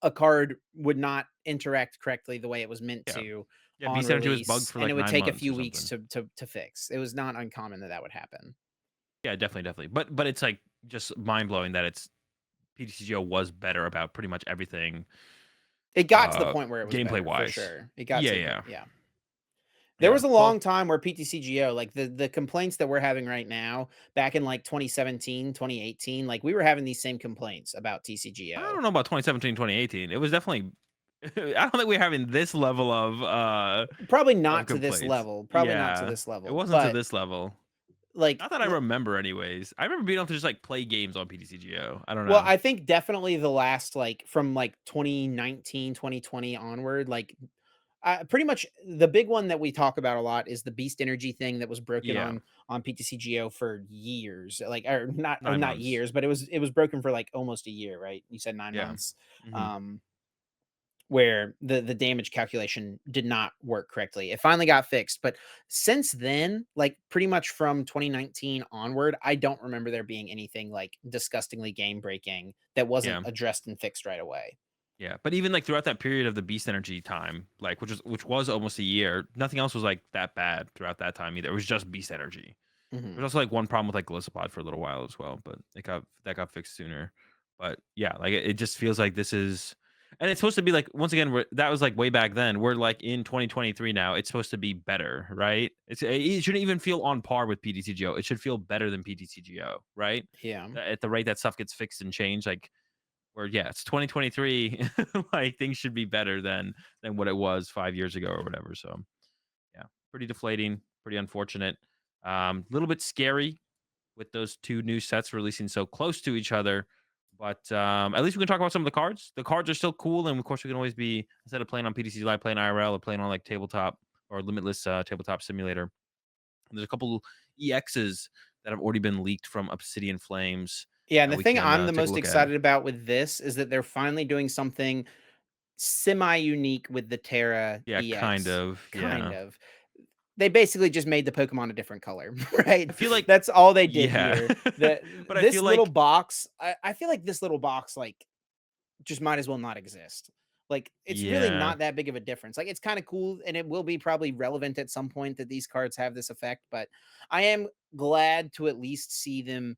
a card would not interact correctly the way it was meant yeah, to yeah. on B72 was bugged release, for and it like would 9 take a months or few weeks something. to fix. It was not uncommon that that would happen. Yeah, definitely, definitely. But it's like just mind blowing that it's PTCGO was better about pretty much everything, It got to the point where it was gameplay better for wise. sure. It got Yeah, to the yeah, yeah. There yeah. was a Well, long time where PTCGO, like the complaints that we're having right now, back in like 2017, 2018, like we were having these same complaints about I TCGO. don't know about 2017, 2018. It was definitely. I don't think we're having this level Probably of not to this complaints. level. Probably not to Yeah, this it level. wasn't to But this level. like Not that I remember, anyways. I remember being able to just like play games on PTCGO. I don't well, know. I think definitely the last like from like 2019, 2020 onward, like pretty much the big one that we talk about a lot is the beast energy thing that was broken Yeah, on PTCGO for years, like or 9 not months. years, but it was broken for like almost a year, right? You said nine Yeah. months, Hmm. um, where the damage calculation did not work correctly. It finally got fixed, but since then, like pretty much from 2019 onward, I don't remember there being anything like disgustingly game breaking that wasn't Yeah. addressed and fixed right away. Yeah. But even like throughout that period of the Beast Energy time, like which was almost a year, nothing else was like that bad throughout that time either. It was just Beast Energy. Mhm. There's also like one problem with like Gliscopod for a little while as well, but that got fixed sooner. But yeah, like it just feels like this is, and it's supposed to be like once again that was like way back then. We're like in 2023 now. It's supposed to be better, right? It shouldn't even feel on par with PTCGO. It should feel better than PTCGO, right? Yeah. At the rate that stuff gets fixed and changed, like where yeah, it's 2023, like things should be better than what it was 5 years ago or whatever. So yeah, pretty deflating, pretty unfortunate. Little bit scary with those two new sets releasing so close to each other. But at least we can talk about some of the cards. The cards are still cool, and of course, we can always be instead of playing on PTC Live, playing IRL, or playing on like tabletop or Limitless tabletop simulator. There's a couple EXs that have already been leaked from Obsidian Flames Yeah, and that the we thing can I'm the take a most look at. excited about with this is that they're finally doing something semi-unique with the Terra Yeah, kind EX. of. Kind Yeah, of. They basically just made the Pokemon a different color, right? I feel like That's all they did yeah, here. but I feel This little like box, I feel like this little box, like, just might as well not exist. Like, it's really yeah, not that big of a difference. Like, it's kind of cool, and it will be probably relevant at some point that these cards have this effect, but I am glad to at least see them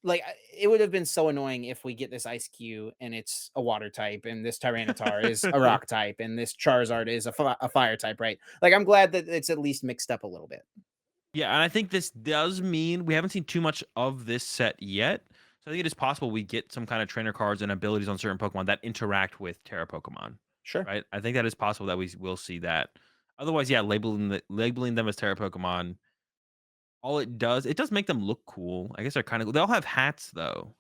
like it would have been so annoying if we get this ice Q and it's a water type and this Tyranitar is a rock type and this Charizard is a fire type, right? Like I'm glad that it's at least mixed up a little bit. yeah, and I think this does mean we haven't seen too much of this set yet. So I think it is possible we get some kind of trainer cards and abilities on certain Pokemon that interact with Terra Pokemon, Sure. right? I think that is possible that we will see that. Otherwise, yeah, labeling them as Terra Pokemon, all it does make them look cool. I guess they're kind of they all have hats though,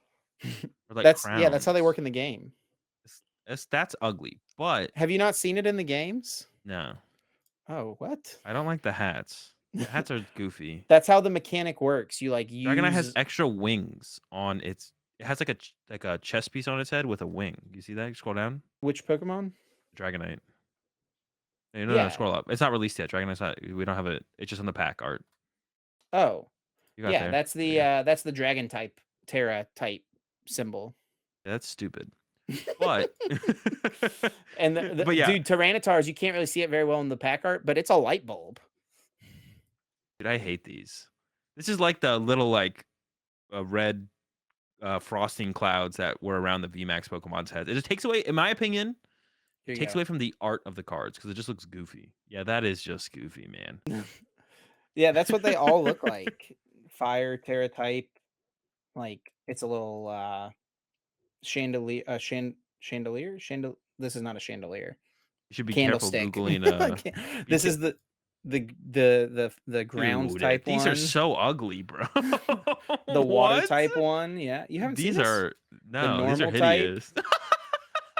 or like That's how they crowns. work in the game. That's ugly, but Have you not seen it in the games? no, Oh, what? I don't like the hats. The hats are goofy. That's how the mechanic works. You like Dragonite has use extra wings on its. It has like a chest piece on its head with a wing. You see that? You scroll down. which Pokemon? Dragonite. Hey, no, no, Yeah. scroll up. It's not released yet. Dragonite's not. We don't have it. It's just on the pack art. Oh, You got yeah, there. There you go. that's the dragon type Terra type symbol. Yeah, that's stupid. But And but yeah, dude, Tyrannitars, you can't really see it very well in the pack art, but it's a light bulb. dude, I hate these. This is like the little like red frosting clouds that were around the VMAX Pokemon's heads. It just takes away, in my opinion, Here it you takes go. away from the art of the cards because it just looks goofy. Yeah, that is just goofy, man. Yeah, that's what they all look like. Fire, Terra type, like it's a little chandelier, this is not a chandelier. You should be careful Candlestick. googling. Be This ca- is the ground Dude, type these are one. so ugly, bro. The water What? type one, yeah. You haven't seen These this? are The no, these are normal type, hideous.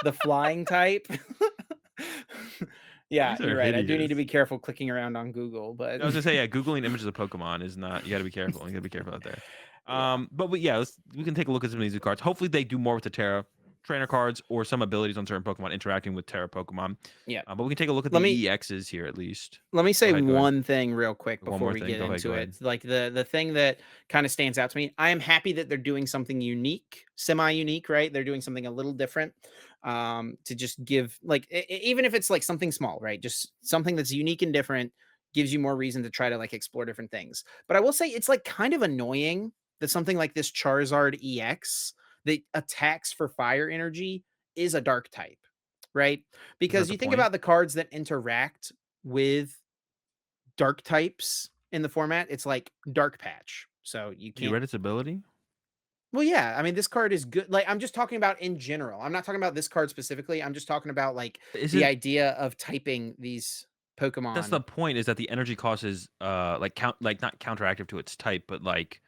the flying type. Yeah, These are you're right. I do need to hideous. be careful clicking around on Google, but I was gonna say, yeah, googling images of Pokemon is not. You got to be careful. You got to be careful out there. yeah. Yeah, we can take a look at some of these new cards. Hopefully, they do more with the Terra trainer cards or some abilities on certain Pokemon interacting with Terra Pokemon. Yeah. But we can take a look at Let me the EXs here at least. let me Go say ahead. Go ahead. one thing real quick One before more we thing. get Go ahead. Go into ahead. it. Like the thing that kind of stands out to me, I am happy that they're doing something unique, semi-unique, right? They're doing something a little different to just give like even if it's like something small, right? Just something that's unique and different gives you more reason to try to like explore different things. But I will say it's like kind of annoying that something like this Charizard EX that attacks for fire energy is a dark type, right? Is that Because the you think point? about the cards that interact with dark types in the format, it's like dark patch. So you You can't. read its ability? Well, yeah, I mean, this card is good. Like, I'm just talking about in general. I'm not talking about this card specifically. I'm just talking about like the Isn't idea of typing these that's the Pokemon. point? Is that the energy cost is like like not counteractive to its type, but like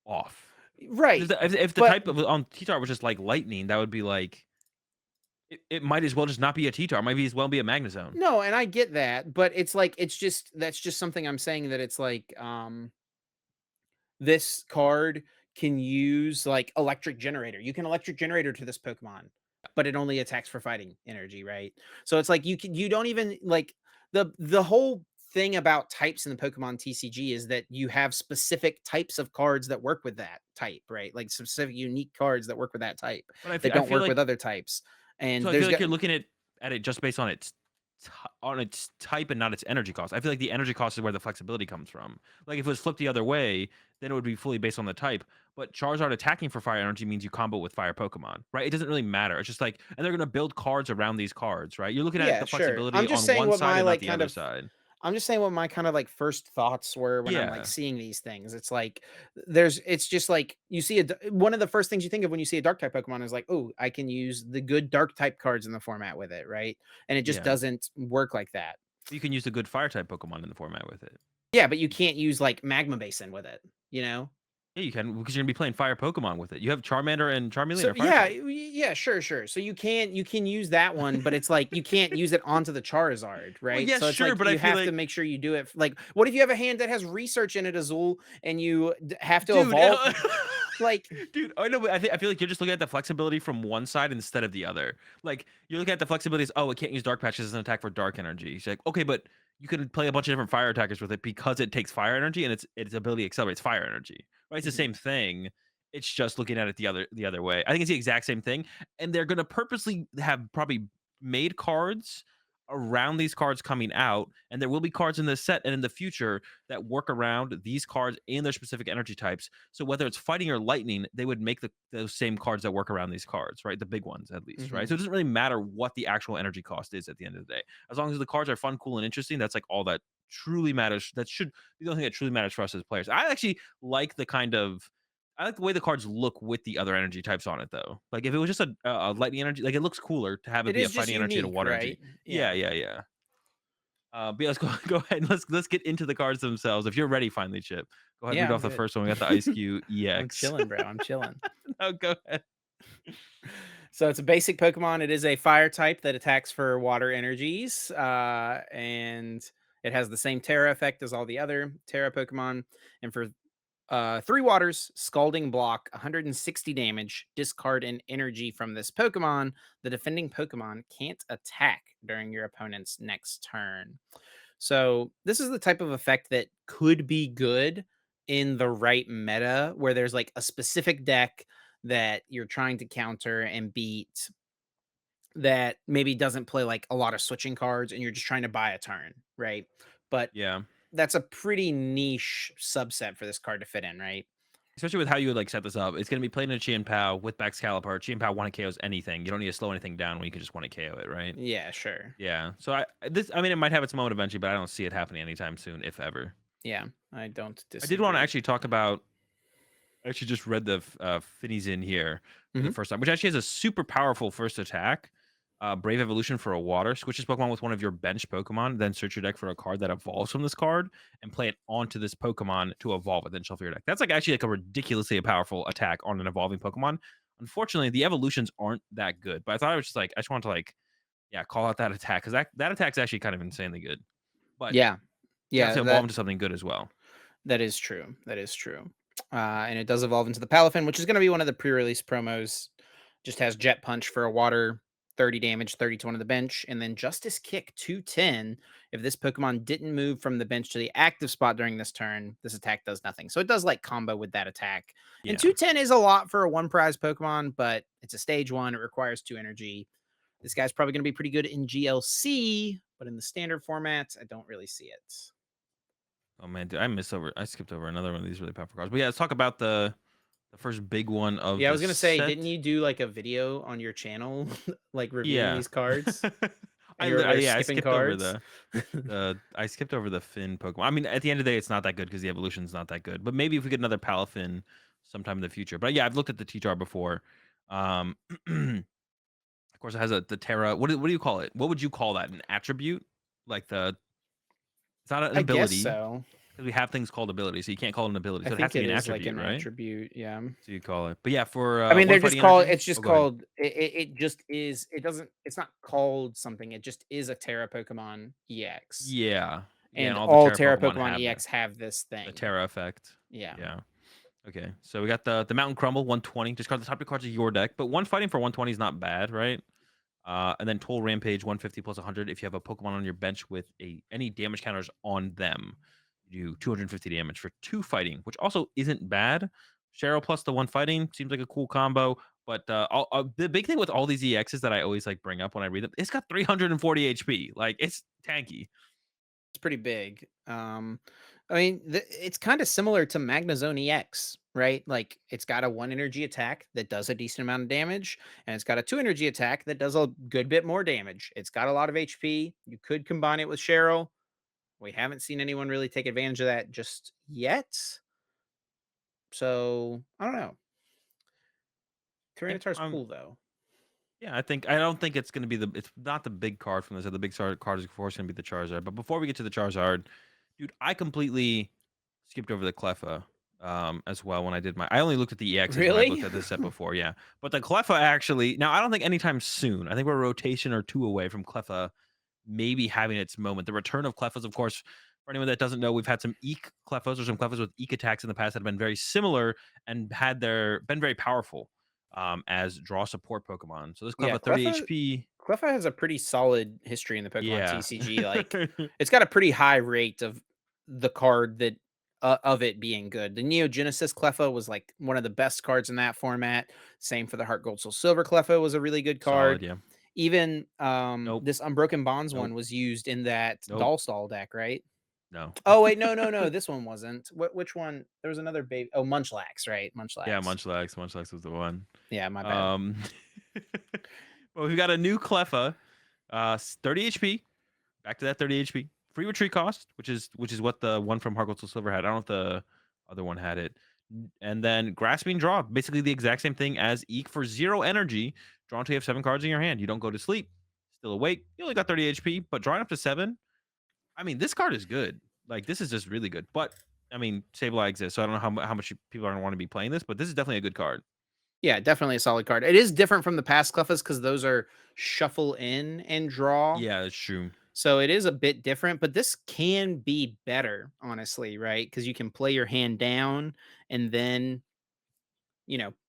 off. If Right. if the But type of on T-Tar was just like lightning, that would be like it might as well just not be a T-Tar. It might as well be a Magnezone. no, and I get that, but it's like it's just that's just something I'm saying that it's like this card can use like electric generator. You can electric generator to this Pokemon, but it only attacks for fighting energy, right? So it's like you don't even like the whole thing about types in the Pokemon TCG is that you have specific types of cards that work with that type, right? Like specific unique cards that work with that type But that I don't feel work with like other types. And so I feel there's like got you're looking at it just based on its type and not its energy cost. I feel like the energy cost is where the flexibility comes from. Like if it was flipped the other way, then it would be fully based on the type. But Charizard attacking for fire energy means you combo with fire Pokemon, right? It doesn't really matter. It's just like, and they're gonna build cards around these cards, right? You're looking at yeah, the sure. flexibility on one side and not the other side. I'm just saying what my kind of like first thoughts were when I'm like Yeah, seeing these things. It's like it's just like you see one of the first things you think of when you see a dark type Pokemon is like, oh, I can use the good dark type cards in the format with it, right? And it just yeah. doesn't work like that. You can use the good fire type Pokemon in the format with it. Yeah, but you can't use like Magma Basin with it, you know? Yeah, you can because you're gonna be playing fire Pokemon with it. You have Charmander and Charmeleon So are fire yeah, type. yeah, sure, sure. So you can use that one, but it's like you can't use it onto the Charizard, Well, right? yes, So it's sure, like but I you feel have to like, make sure you do it. Like, what if you have a hand that has research in it, Azul, and you have to dude. evolve? Like, Dude, I know, but I feel like you're just looking at the flexibility from one side instead of the other. Like you're looking at the flexibility as, oh, it can't use dark patches as an attack for dark energy. It's like, okay, but you can play a bunch of different fire attackers with it because it takes fire energy and its ability accelerates fire energy. Right? It's the mhm, same thing. It's just looking at it the other way. I think it's the exact same thing. And they're gonna purposely have probably made cards around these cards coming out, and there will be cards in this set and in the future that work around these cards and their specific energy types. So whether it's fighting or lightning, they would make those same cards that work around these cards, right? The big ones at least, right? mhm. So it doesn't really matter what the actual energy cost is at the end of the day. As long as the cards are fun, cool, and interesting, that's like all that truly matters. That should be the only thing that truly matters for us as players. I actually like the kind of I like the way the cards look with the other energy types on it, though. Like if it was just a lightning energy, like it looks cooler to have it It be a is just fighting energy and a unique, water right? energy. Yeah, Yeah. yeah, yeah. But yeah, let's go ahead and let's get into the cards themselves. If you're ready, finally, Chip, go ahead and Yeah, read I'm off the good. first one. We got the Ice Cube I'm EX. chilling, bro. I'm chilling. No, go ahead. So it's a basic Pokemon. It is a fire type that attacks for water energies, and it has the same Terra effect as all the other Terra Pokemon. And for 3 waters, Scalding Block, 160 damage, discard an energy from this Pokemon. The defending Pokemon can't attack during your opponent's next turn. So this is the type of effect that could be good in the right meta where there's like a specific deck that you're trying to counter and beat. that maybe doesn't play like a lot of switching cards and you're just trying to buy a turn, right? But Yeah. that's a pretty niche subset for this card to fit in, right? Especially with how you would like set this up. It's gonna be played in a Chien Pao with Baxcalibur. Chien Pao one KOs anything. You don't need to slow anything down when you can just want to KO it, right? Yeah, sure. Yeah. So I mean it might have its moment eventually, but I don't see it happening anytime soon, if ever. Yeah, I don't I did want to disagree. actually talk about I actually just read the Finneys in here for the Mhm. first time, which actually has a super powerful first attack. Brave Evolution for a water. Switch this Pokemon with one of your bench Pokemon, then search your deck for a card that evolves from this card and play it onto this Pokemon to evolve it, then shuffle your deck. That's like actually like a ridiculously powerful attack on an evolving Pokemon. Unfortunately, the evolutions aren't that good, but I thought it was just like I just want to like yeah, call out that attack because that attack's actually kind of insanely good. But Yeah. you have Yeah, to evolve into something good as well. that is true. That is true. And it does evolve into the Palafin, which is going to be one of the pre-release promos. Just has Jet Punch for a water, 30 damage, 30 to one of the bench, and then Justice Kick 210. If this Pokemon didn't move from the bench to the active spot during this turn, this attack does nothing. So it does like combo with that attack. And Yeah. 210 is a lot for a one prize Pokemon, but it's a stage one. It requires 2 energy. This guy's probably going to be pretty good in GLC, but in the standard format, I don't really see it. Oh man, dude, I skipped over another one of these really powerful cards. But yeah, let's talk about the first big one of Yeah, I the was gonna say, didn't set. you do like a video on your channel, like reviewing Yeah. these cards, and you were over there I skipping skipped over cards? the I skipped over the Finn Pokemon. I mean, at the end of the day, it's not that good because the evolution's not that good. But maybe if we get another Palafin sometime in the future. But yeah, I've looked at the T-Jar before. Of course, it has the Terra. What do you call it? What would you call that? An attribute? Like the it's not an I guess ability so. because we have things called abilities, so you can't call it an ability. I So it has think to be it an is like attribute, an right? attribute. Yeah. So you call it. But yeah, for I mean, one they're just fighting called. energy. It's just Oh, go ahead. called. It just is. It doesn't. It's not called something. It just is a Terra Pokemon EX, Yeah. Yeah, and and all the all Terra Terra Pokemon Pokemon have EX have this the thing. Terra effect. Yeah. Yeah. Okay. So we got the Mountain Crumble 120. Discard the top two cards of your deck, but one fighting for 120 is not bad, right? And then Toll Rampage 150 plus 100. If you have a Pokemon on your bench with any damage counters on them, you do 250 damage for two fighting, which also isn't bad. Cheryl plus the one fighting seems like a cool combo. But the big thing with all these EXs that I always like bring up when I read them, it's got 340 HP. Like it's tanky. It's pretty big. I mean, it's kind of similar to Magnezone EX, right? Like it's got a 1 energy attack that does a decent amount of damage, and it's got a 2 energy attack that does a good bit more damage. It's got a lot of HP. You could combine it with Cheryl. We haven't seen anyone really take advantage of that just yet. So I don't know. Yeah, Tyranitar's cool though. yeah, I don't think it's gonna be it's not the big card from this. The big card is of course gonna be the Charizard. But before we get to the Charizard, dude, I completely skipped over the Cleffa as well when I did I only looked at the EXs when I've looked Really? at this set before, yeah. But the Cleffa actually now I don't think anytime soon. I think we're a rotation or two away from Cleffa maybe having its moment. The return of Cleffas, of course, for anyone that doesn't know, we've had some Eek Cleffas or some Cleffas with Eek attacks in the past that have been very similar and been very powerful as draw support Pokemon. So this Yeah, Cleffa 30 HP. Cleffa has a pretty solid history in the Pokemon Yeah. TCG. Like, it's got a pretty high rate of the card that of it being good. The Neo Genesis Cleffa was like one of the best cards in that format. Same for the Heart Gold Soul Silver Cleffa was a really good Solid, card. yeah. Even Nope. this Unbroken Bonds Nope. one was used in that Nope. Doll Stall deck, right? No. Oh wait, no, this one wasn't. Which one? There was another baby. Oh, Munchlax, right? Yeah, Munchlax. Munchlax. Munchlax was the one. Yeah, my bad. Um well, we've got a new Cleffa, 30 HP. Back to that 30 HP. Free retreat cost, which is what the one from Heart Gold Soul Silver had. I don't know if the other one had it. And then Grasping Draw, basically the exact same thing as Eek for 0 energy. Draw until you have 7 cards in your hand. You don't go to sleep. Still awake. You only got 30 HP, but drawing up to 7. I mean, this card is good. Like this is just really good. But I mean, Sableye exists, so I don't know how much people are going to want to be playing this, but this is definitely a good card. Yeah, definitely a solid card. It is different from the past Cleffas because those are shuffle in and draw. Yeah, it's true. So it is a bit different, but this can be better, honestly, right? Because you can play your hand down and then,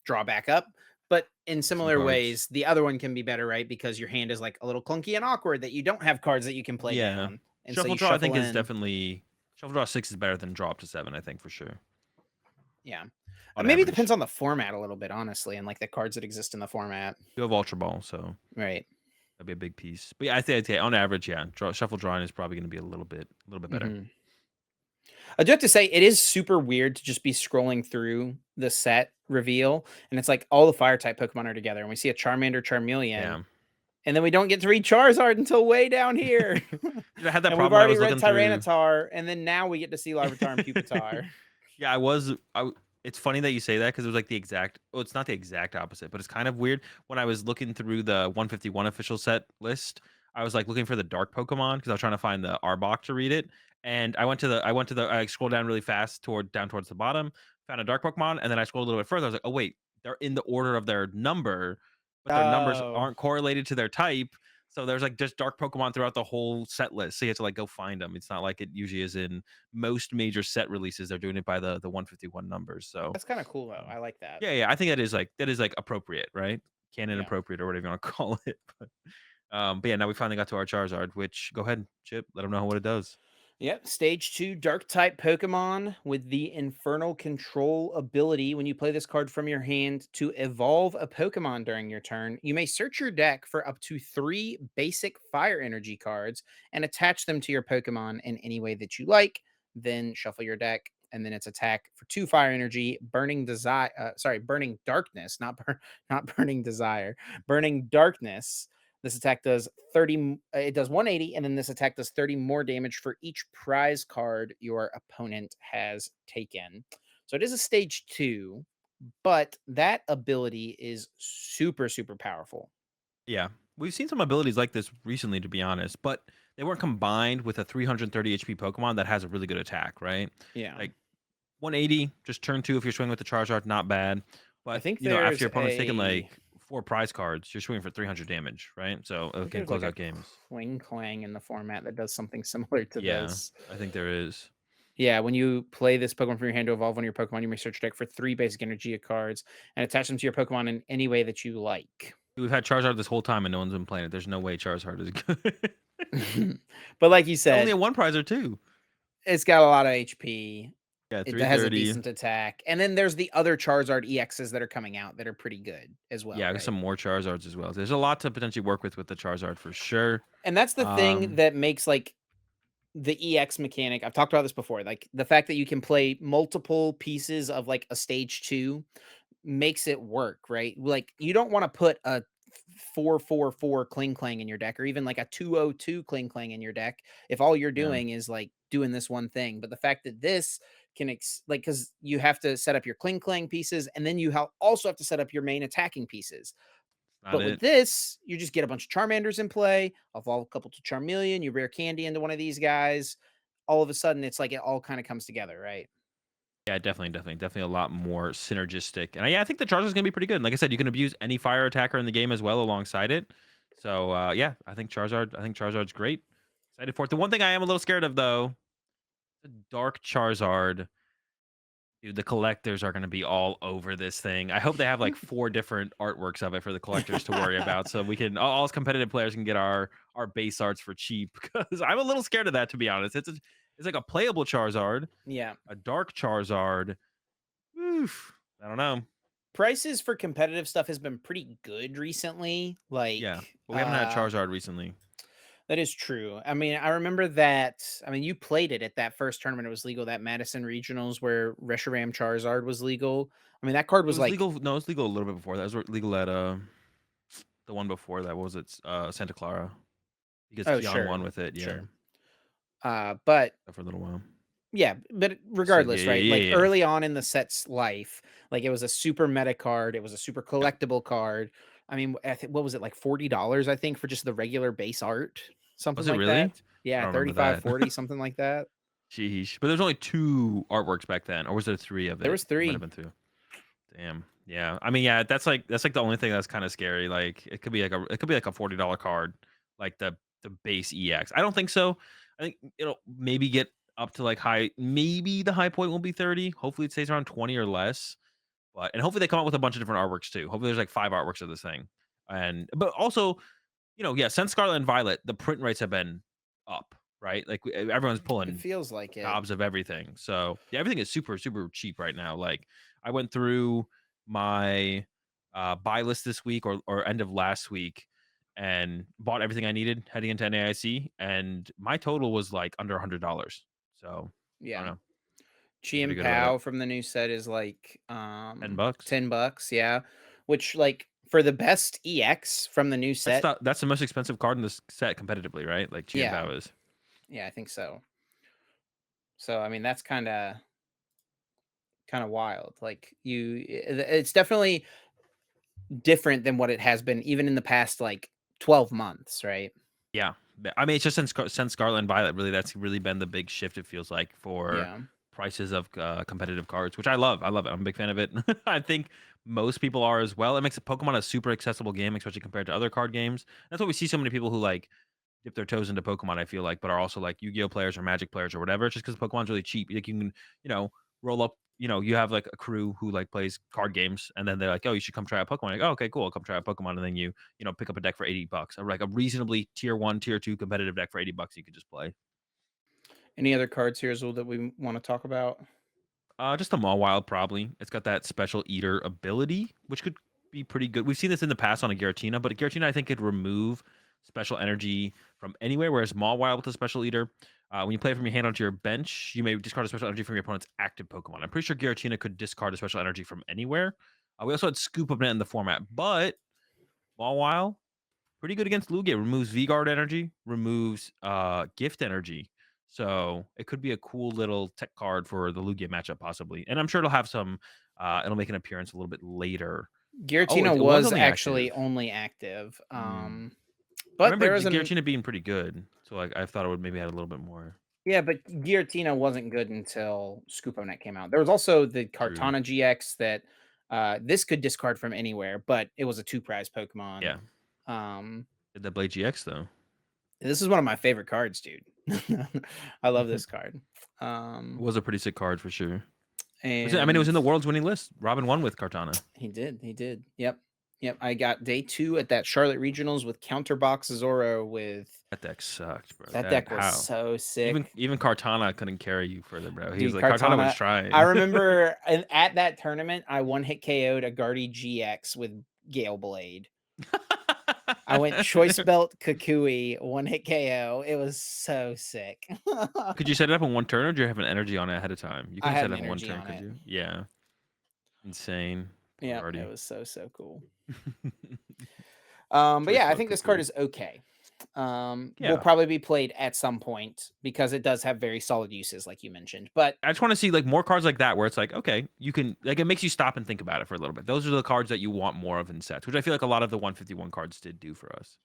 draw back up. But in Some similar cards. ways, the other one can be better, right? Because your hand is like a little clunky and awkward that you don't have cards that you can play Yeah. down. And so Shuffle you Draw, I shuffle think, is in. definitely Shuffle Draw 6 is better than Draw up to 7, I think, for sure. Yeah. On Maybe it depends average. on the format a little bit, honestly, and like the cards that exist in the format. You have Ultra Ball, so Right. That'd be a big piece. But yeah, I'd say on average, yeah, shuffle drawing is probably going to be a little bit better. Mhm. I do have to say it is super weird to just be scrolling through the set reveal, and it's like all the fire type Pokemon are together, and we see a Charmander, Charmeleon, Yeah. and then we don't get to read Charizard until way down here. I had that And we've problem when I already was read looking through. Tyranitar, and then now we get to see Larvitar and Pupitar. Yeah, I was. It's funny that you say that because it was like the exact. Well, it's not the exact opposite, but it's kind of weird. When I was looking through the 151 official set list, I was like looking for the dark Pokemon because I was trying to find the Arbok to read it. And I scrolled down really fast down towards the bottom, found a dark Pokemon, and then I scrolled a little bit further. I was like, oh wait, they're in the order of their number, but their numbers Oh, aren't correlated to their type. So there's like just dark Pokemon throughout the whole set list. So you have to like go find them. It's not like it usually is in most major set releases. They're doing it by the 151 numbers. So that's kinda cool, though. um, I like that. yeah, I think that is like appropriate, right? Canon Yeah. appropriate or whatever you want to call it. But yeah, now we finally got to our Charizard. Which go ahead, Chip. Let them know what it does. Yep, stage 2 dark type Pokemon with the Infernal Control ability. When you play this card from your hand to evolve a Pokemon during your turn, you may search your deck for up to 3 basic fire energy cards and attach them to your Pokemon in any way that you like. Then shuffle your deck, and then its attack for 2 fire energy, burning darkness, not burning desire, burning darkness. This attack does 30, it does 180, and then this attack does 30 more damage for each prize card your opponent has taken. So it is a stage 2, but that ability is super, super powerful. Yeah, we've seen some abilities like this recently, to be honest, but they weren't combined with a 330 HP Pokemon that has a really good attack, right? Yeah. Like 180, just turn two if you're swinging with the Charizard, not bad. I But think after there's your opponent's taking a like four prize cards, you're swinging for 300 damage, right? So I it think can there's close like a out games. Kling Clang in the format that does something similar to Yeah, this. I think there is. Yeah, when you play this Pokemon from your hand to evolve one of your Pokemon, you may search your deck for 3 basic energy cards and attach them to your Pokemon in any way that you like. We've had Charizard this whole time and no one's been playing it. There's no way Charizard is good. But like you Only a said, one prizer too. it's got a lot of HP. Yeah, It has a 330. decent attack, and then there's the other Charizard EXs that are coming out that are pretty good as well, Yeah, there's right? some more Charizards as well. There's a lot to potentially work with the Charizard for sure. And that's the thing Um, that makes, like, the EX mechanic. I've talked about this before, like, the fact that you can play multiple pieces of, like, a stage 2 makes it work, right? Like, you don't wanna put a 444 Kling Clang in your deck or even, like, a 202 Kling Clang in your deck if all you're yeah, doing is, like, doing this one thing. But the fact that this can like, because you have to set up your Kling Clang pieces, and then you also have to set up your main attacking pieces. not But with it. this, you just get a bunch of Charmanders in play, evolve a couple to Charmeleon, you rare candy into one of these guys. All of a sudden, it's like it all kind of comes together, right? Yeah, definitely a lot more synergistic. And yeah, I think the Charizard's gonna be pretty good. And like I said, you can abuse any fire attacker in the game as well alongside it. So yeah, I think Charizard's great. Excited for it. The one thing I am a little scared of though, the Dark Charizard. Dude, the collectors are gonna be all over this thing. I hope they have like 4 different artworks of it for the collectors to worry about, so we can all us competitive players can get our base arts for cheap. Because I'm a little scared of that, to be honest. It's like a playable Charizard, Yeah. a dark Charizard. Oof, I don't know. Prices for competitive stuff has been pretty good recently. Yeah, Like, but we haven't had a Charizard recently. that is true. I mean, I remember that. I mean, you played it at that first tournament. It was legal, that Madison Regionals where Reshiram Charizard was legal. I mean, that card It was was like, legal. No, it was legal a little bit before that. It was legal at the one before that. What was it? Santa Clara. Because oh, Kian sure, won with it. Yeah, sure. But for a little while. yeah, but So yeah, regardless, yeah, right? Like yeah, yeah. early on in the set's life, like it was a super meta card. It was a super Yep. collectible card. I mean, what was it, like $40, I think, for just the regular base art? Something Was it like really? that. I Yeah, don't remember 35, that. 40, something like that. Sheesh. But there's only 2 artworks back then, or was there 3 of There it? was It might have three. been 2. Damn. Yeah. I mean, yeah, that's like the only thing that's kind of scary. Like it could be like a $40 card, like the base EX. I don't think so. I think it'll maybe get up to like maybe the high point will be 30. Hopefully it stays around 20 or less. And hopefully they come out with a bunch of different artworks too. Hopefully there's like 5 artworks of this thing. And but also, yeah, since Scarlet and Violet, the print rates have been up, right? Like everyone's It pulling feels like it. gobs of everything. So yeah, everything is super, super cheap right now. Like I went through my buy list this week or end of last week, and bought everything I needed heading into NAIC, and my total was like under $100. So I don't Yeah. know, did Chi pretty and good about it. Pao from the new set is like $10. $10, yeah. Which like for the best EX from the new set, That's the most expensive card in this set competitively, right? Like Chi and yeah. Pao is. Yeah, I think so. So I mean that's kind of wild. Like it's definitely different than what it has been even in the past like 12 months, right? Yeah. I mean, it's just since Scarlet and Violet, really, that's really been the big shift, it feels like, for Yeah. prices of competitive cards, which I love. I love it. I'm a big fan of it. I think most people are as well. It makes Pokemon a super accessible game, especially compared to other card games. That's why we see so many people who like dip their toes into Pokemon, I feel like, but are also like Yu-Gi-Oh players or Magic players or whatever. It's just because Pokemon's really cheap. Like you can, roll up. You have like a crew who like plays card games, and then they're like, "Oh, you should come try out Pokemon." Like, "Oh, okay, cool. I'll come try out Pokemon," and then you pick up a deck for $80, or like a reasonably tier one, tier two competitive deck for $80. You could just play. Any other cards here, Azul, that we want to talk about? Just a Mawile probably. It's got that special eater ability, which could be pretty good. We've seen this in the past on a Giratina, but a Giratina I think could remove special energy from anywhere, whereas Mawile with a special eater, when you play it from your hand onto your bench, you may discard a special energy from your opponent's active Pokemon. I'm pretty sure Giratina could discard a special energy from anywhere. We also had Scoop of Net in the format, but Mawile pretty good against Lugia. Removes V-Guard energy, removes gift energy. So it could be a cool little tech card for the Lugia matchup, possibly. And I'm sure it'll have some. It'll make an appearance a little bit later. Oh, Giratina it was was only actually active. only active. Hmm. I But remember there was an Giratina being pretty good, so like I thought it would maybe add a little bit more. yeah, but Giratina wasn't good until Scoop-O-Net came out. There was also the True. Kartana GX that this could discard from anywhere, but it was a two prize Pokemon. Yeah. Um, Did that Blade GX though? this is one of my favorite cards, dude. I love It this card. Um, was a pretty sick card for sure. I mean, it was and in the world's winning list. Robin won with Kartana. he did. Yep. Yep. I got day 2 at that Charlotte Regionals with Counterbox Zoro with That deck sucked, bro. that That deck was how? so sick. Even Kartana couldn't carry you further, bro. He was Dude, like Kartana was Kartana. I trying. remember at that tournament, I one hit KO'd a Guardy GX with Gale Blade. I went Choice Belt Kukui, one hit KO. It was so sick. Could you set it up in one turn, or do you have an energy on it ahead of time? You I couldn't had set an it up in one energy turn, on could it. you? Yeah, insane. Poor Yeah, it Guardy. was so cool. But Choice yeah, I belt think this card Kukui. is okay. Will Yeah, probably be played at some point because it does have very solid uses, like you mentioned. But I just want to see like more cards like that, where it's like, okay, you can like it makes you stop and think about it for a little bit. Those are the cards that you want more of in sets, which I feel like a lot of the 151 cards did do for us.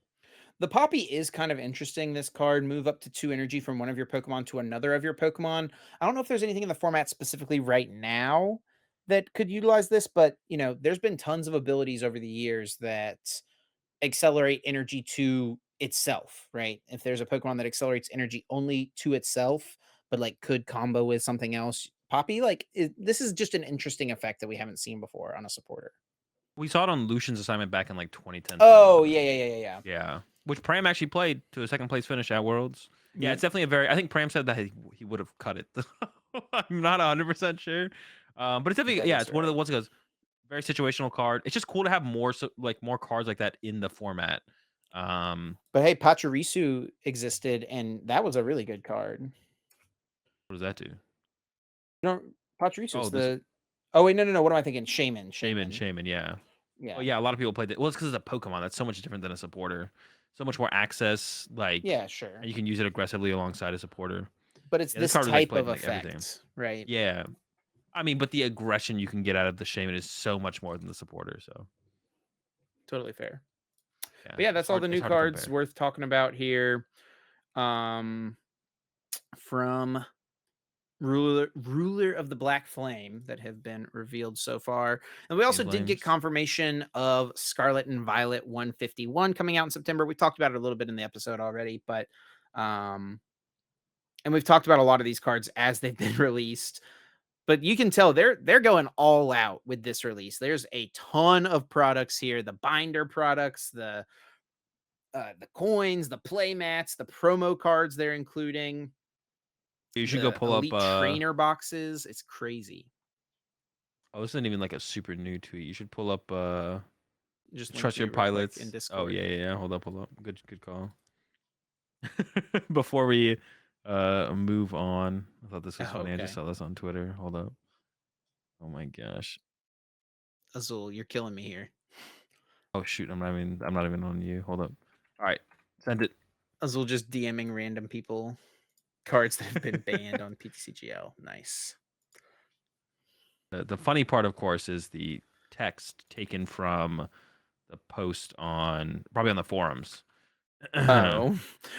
the Poppy is kind of interesting. This card move up to 2 energy from one of your Pokemon to another of your Pokemon. I don't know if there's anything in the format specifically right now that could utilize this, but there's been tons of abilities over the years that accelerate energy to itself, right? If there's a Pokemon that accelerates energy only to itself, but like could combo with something else, Poppy, this is just an interesting effect that we haven't seen before on a supporter. We saw it on Lucian's assignment back in like 2010, Oh, 2011. yeah, yeah, yeah, yeah, yeah. Yeah, which Pram actually played to a second place finish at Worlds. Yeah, Yep. it's definitely a very. I think Pram said that he would have cut it. I'm not 100% sure, but it's definitely, That yeah. is It's one of the right. ones that goes very situational card. It's just cool to have more like more cards like that in the format. Um, But hey, Pachirisu existed, and that was a really good card. what does that do? You know, Pachirisu, Oh, it's this the Oh wait, no. What am I thinking? Shaman. Shaman. Shaman, yeah. Oh Yeah. yeah, a lot of people played it. Well, it's because it's a Pokemon. That's so much different than a supporter. So much more access. Like, Yeah, sure. and you can use it aggressively alongside a supporter. But it's Yeah, this this card was like type played of in like everything. effect, right? Yeah, I mean, but the aggression you can get out of the Shaman is so much more than the supporter. So Totally fair. yeah, But yeah, that's all the It's new hard to cards compare. worth talking about here. Um, from ruler of the Black Flame that have been revealed so far. And we Obsidian also did get Flames. confirmation of Scarlet and Violet 151 coming out in September. We talked about it a little bit in the episode already, but um and we've talked about a lot of these cards as they've been released. But you can tell they're going all out with this release. There's a ton of products here, the binder products, the coins, the play mats, the promo cards they're including, You should go the pull up. elite trainer boxes. It's crazy. Oh, this isn't even like a super new tweet. You should pull up. just link Trust to me your real quick in pilots. Oh Discord. yeah. Hold up. Good call. Before we move on, I thought this was Oh, funny. I just okay. saw this on Twitter. Hold up. Oh my gosh. Azul, you're killing me here. Oh shoot. I'm not even on you. Hold up. All right. Send it. Azul just DMing random people cards that have been banned on PTCGL. Nice. The funny part, of course, is the text taken from the post on probably on the forums. It Oh. will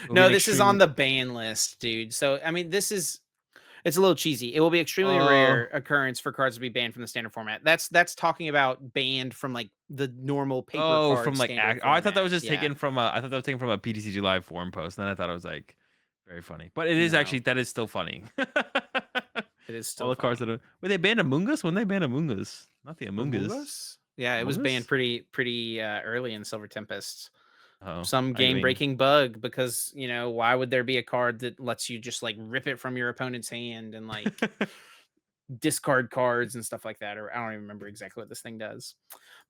be No, an this is on extreme. the ban list, dude. So, I mean, it's a little cheesy. It will be extremely Oh, rare occurrence for cards to be banned from the standard format. That's talking about banned from like the normal paper oh, card from like standard I thought that format. was just Yeah. taken from a. I thought that was taken from a PTCG live forum post. And then I thought it was like very funny, but it is No, actually that is still funny. it is All still the cards that funny. are. Were they banned Among Us? When they banned Among Us? Not the Among Among Us. Us? Yeah, it was Among banned Us? pretty early in Silver Tempest. Oh, Some I game mean, breaking bug because, why would there be a card that lets you just like rip it from your opponent's hand and like discard cards and stuff like that? Or I don't even remember exactly what this thing does.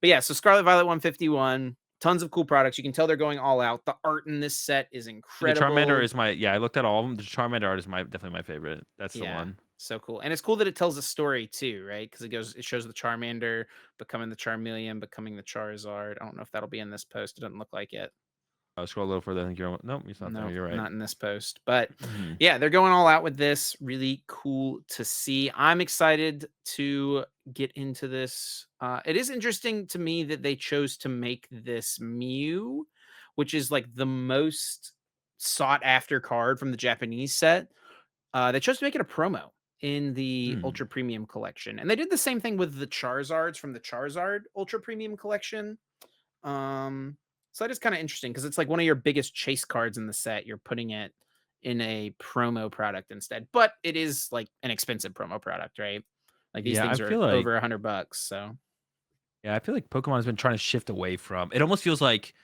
But yeah, so Scarlet Violet 151, tons of cool products. You can tell they're going all out. The art in this set is the Charmander incredible. is my. Yeah, I looked at all of them. The Charmander art is definitely my favorite. That's the Yeah, one. so cool. And it's cool that it tells a story too, right? Because it shows the Charmander becoming the Charmeleon, becoming the Charizard. I don't know if that'll be in this post. It doesn't look like it. I'll scroll a little further. I think you're. Nope, it's not there. No, You're right. not in this post. But Mhm. yeah, they're going all out with this. Really cool to see. I'm excited to get into this. It is interesting to me that they chose to make this Mew, which is like the most sought after card from the Japanese set. They chose to make it a promo in the Hmm. Ultra Premium collection. And they did the same thing with the Charizards from the Charizard Ultra Premium collection. So that is kind of interesting because it's like one of your biggest chase cards in the set. You're putting it in a promo product instead, but it is like an expensive promo product, right? Like these Yeah, I things are feel like over $100. So Pokemon has been trying to shift away from. It almost feels like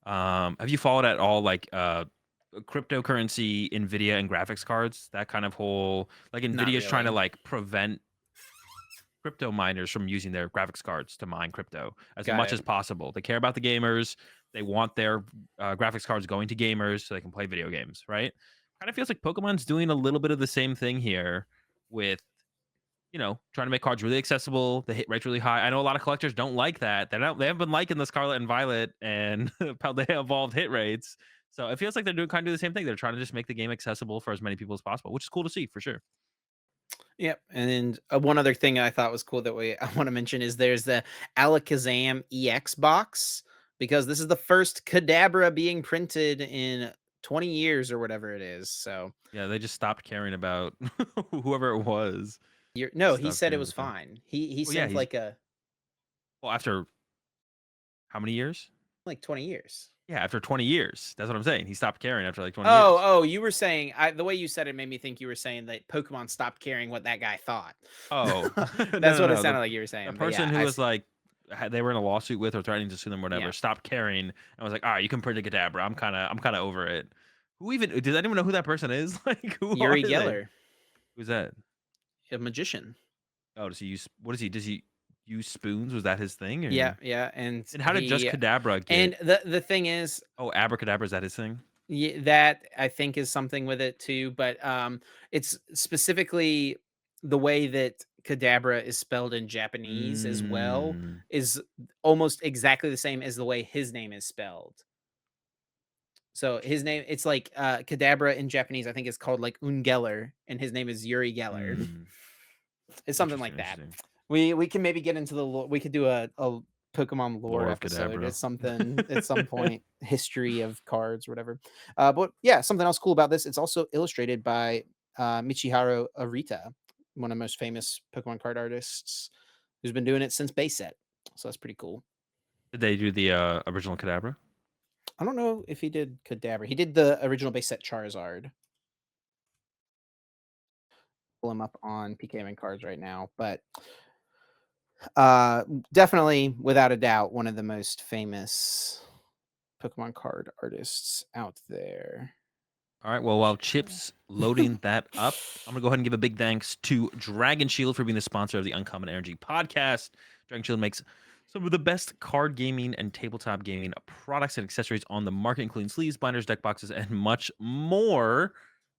have you followed at all like cryptocurrency, Nvidia and graphics cards? That kind of whole like not Nvidia's trying to really. like prevent crypto miners from using their graphics cards to mine crypto as Got much it. as possible. They care about the gamers. They want their graphics cards going to gamers so they can play video games, right? Kind of feels like Pokemon's doing a little bit of the same thing here with trying to make cards really accessible. The hit rate's really high. I know a lot of collectors don't like that. They haven't been liking the Scarlet and Violet and Paldea Evolved hit rates. So it feels like they're doing kind of the same thing. They're trying to just make the game accessible for as many people as possible, which is cool to see for sure. Yep. And one other thing I thought was cool that I want to mention is there's the Alakazam EX box because this is the first Kadabra being printed in 20 years or whatever it is. So Yeah, they just stopped caring about whoever it was. no, Just he stopped said it caring was about them. fine. He Well, yeah, sent he's like a well after how many years? like 20 years. Yeah, after 20 years. That's what I'm saying. He stopped caring after like 20 Oh, years. oh, you were saying the way you said it made me think you were saying that Pokemon stopped caring what that guy thought. Oh, no, That's no, what it no. sounded like you were The saying. But person yeah, who I was see. like, they were in a lawsuit with or threatening to sue them, Yeah. whatever, stopped caring and was like, all right, you can print a Kadabra. I'm kind of over it. Who even does anyone know who that person is? Like, who are Yuri they? Geller, Who's that? a magician. Oh, does he use what is he? Does he use spoons? Was that his thing? Yeah, Or yeah, and and how did just Kadabra get? the thing is, Oh, Abracadabra, is that his thing? that I think is something with it too, but it's specifically the way that Kadabra is spelled in Japanese as well Mm, is almost exactly the same as the way his name is spelled. So his name, it's like Kadabra in Japanese, I think is called like Ungeller, and his name is Yuri Geller. mm. It's something Interesting, like that. interesting. We can maybe get into the lore. We could do a Pokemon lore Lore of episode Kadabra. at something at some point, history of cards, whatever. But yeah, something else cool about this. It's also illustrated by Michiharu Arita, one of the most famous Pokemon card artists, who's been doing it since base set. So that's pretty cool. Did they do the original Kadabra? I don't know if he did Kadabra. He did the original base set Charizard. Pull him up on PKMN cards right now, but definitely without a doubt one of the most famous Pokemon card artists out there. All right. Well, while Chip's loading that up, I'm gonna go ahead and give a big thanks to Dragon Shield for being the sponsor of the Uncommon Energy podcast. Dragon Shield makes Some of the best card gaming and tabletop gaming products and accessories on the market, including sleeves, binders, deck boxes, and much more.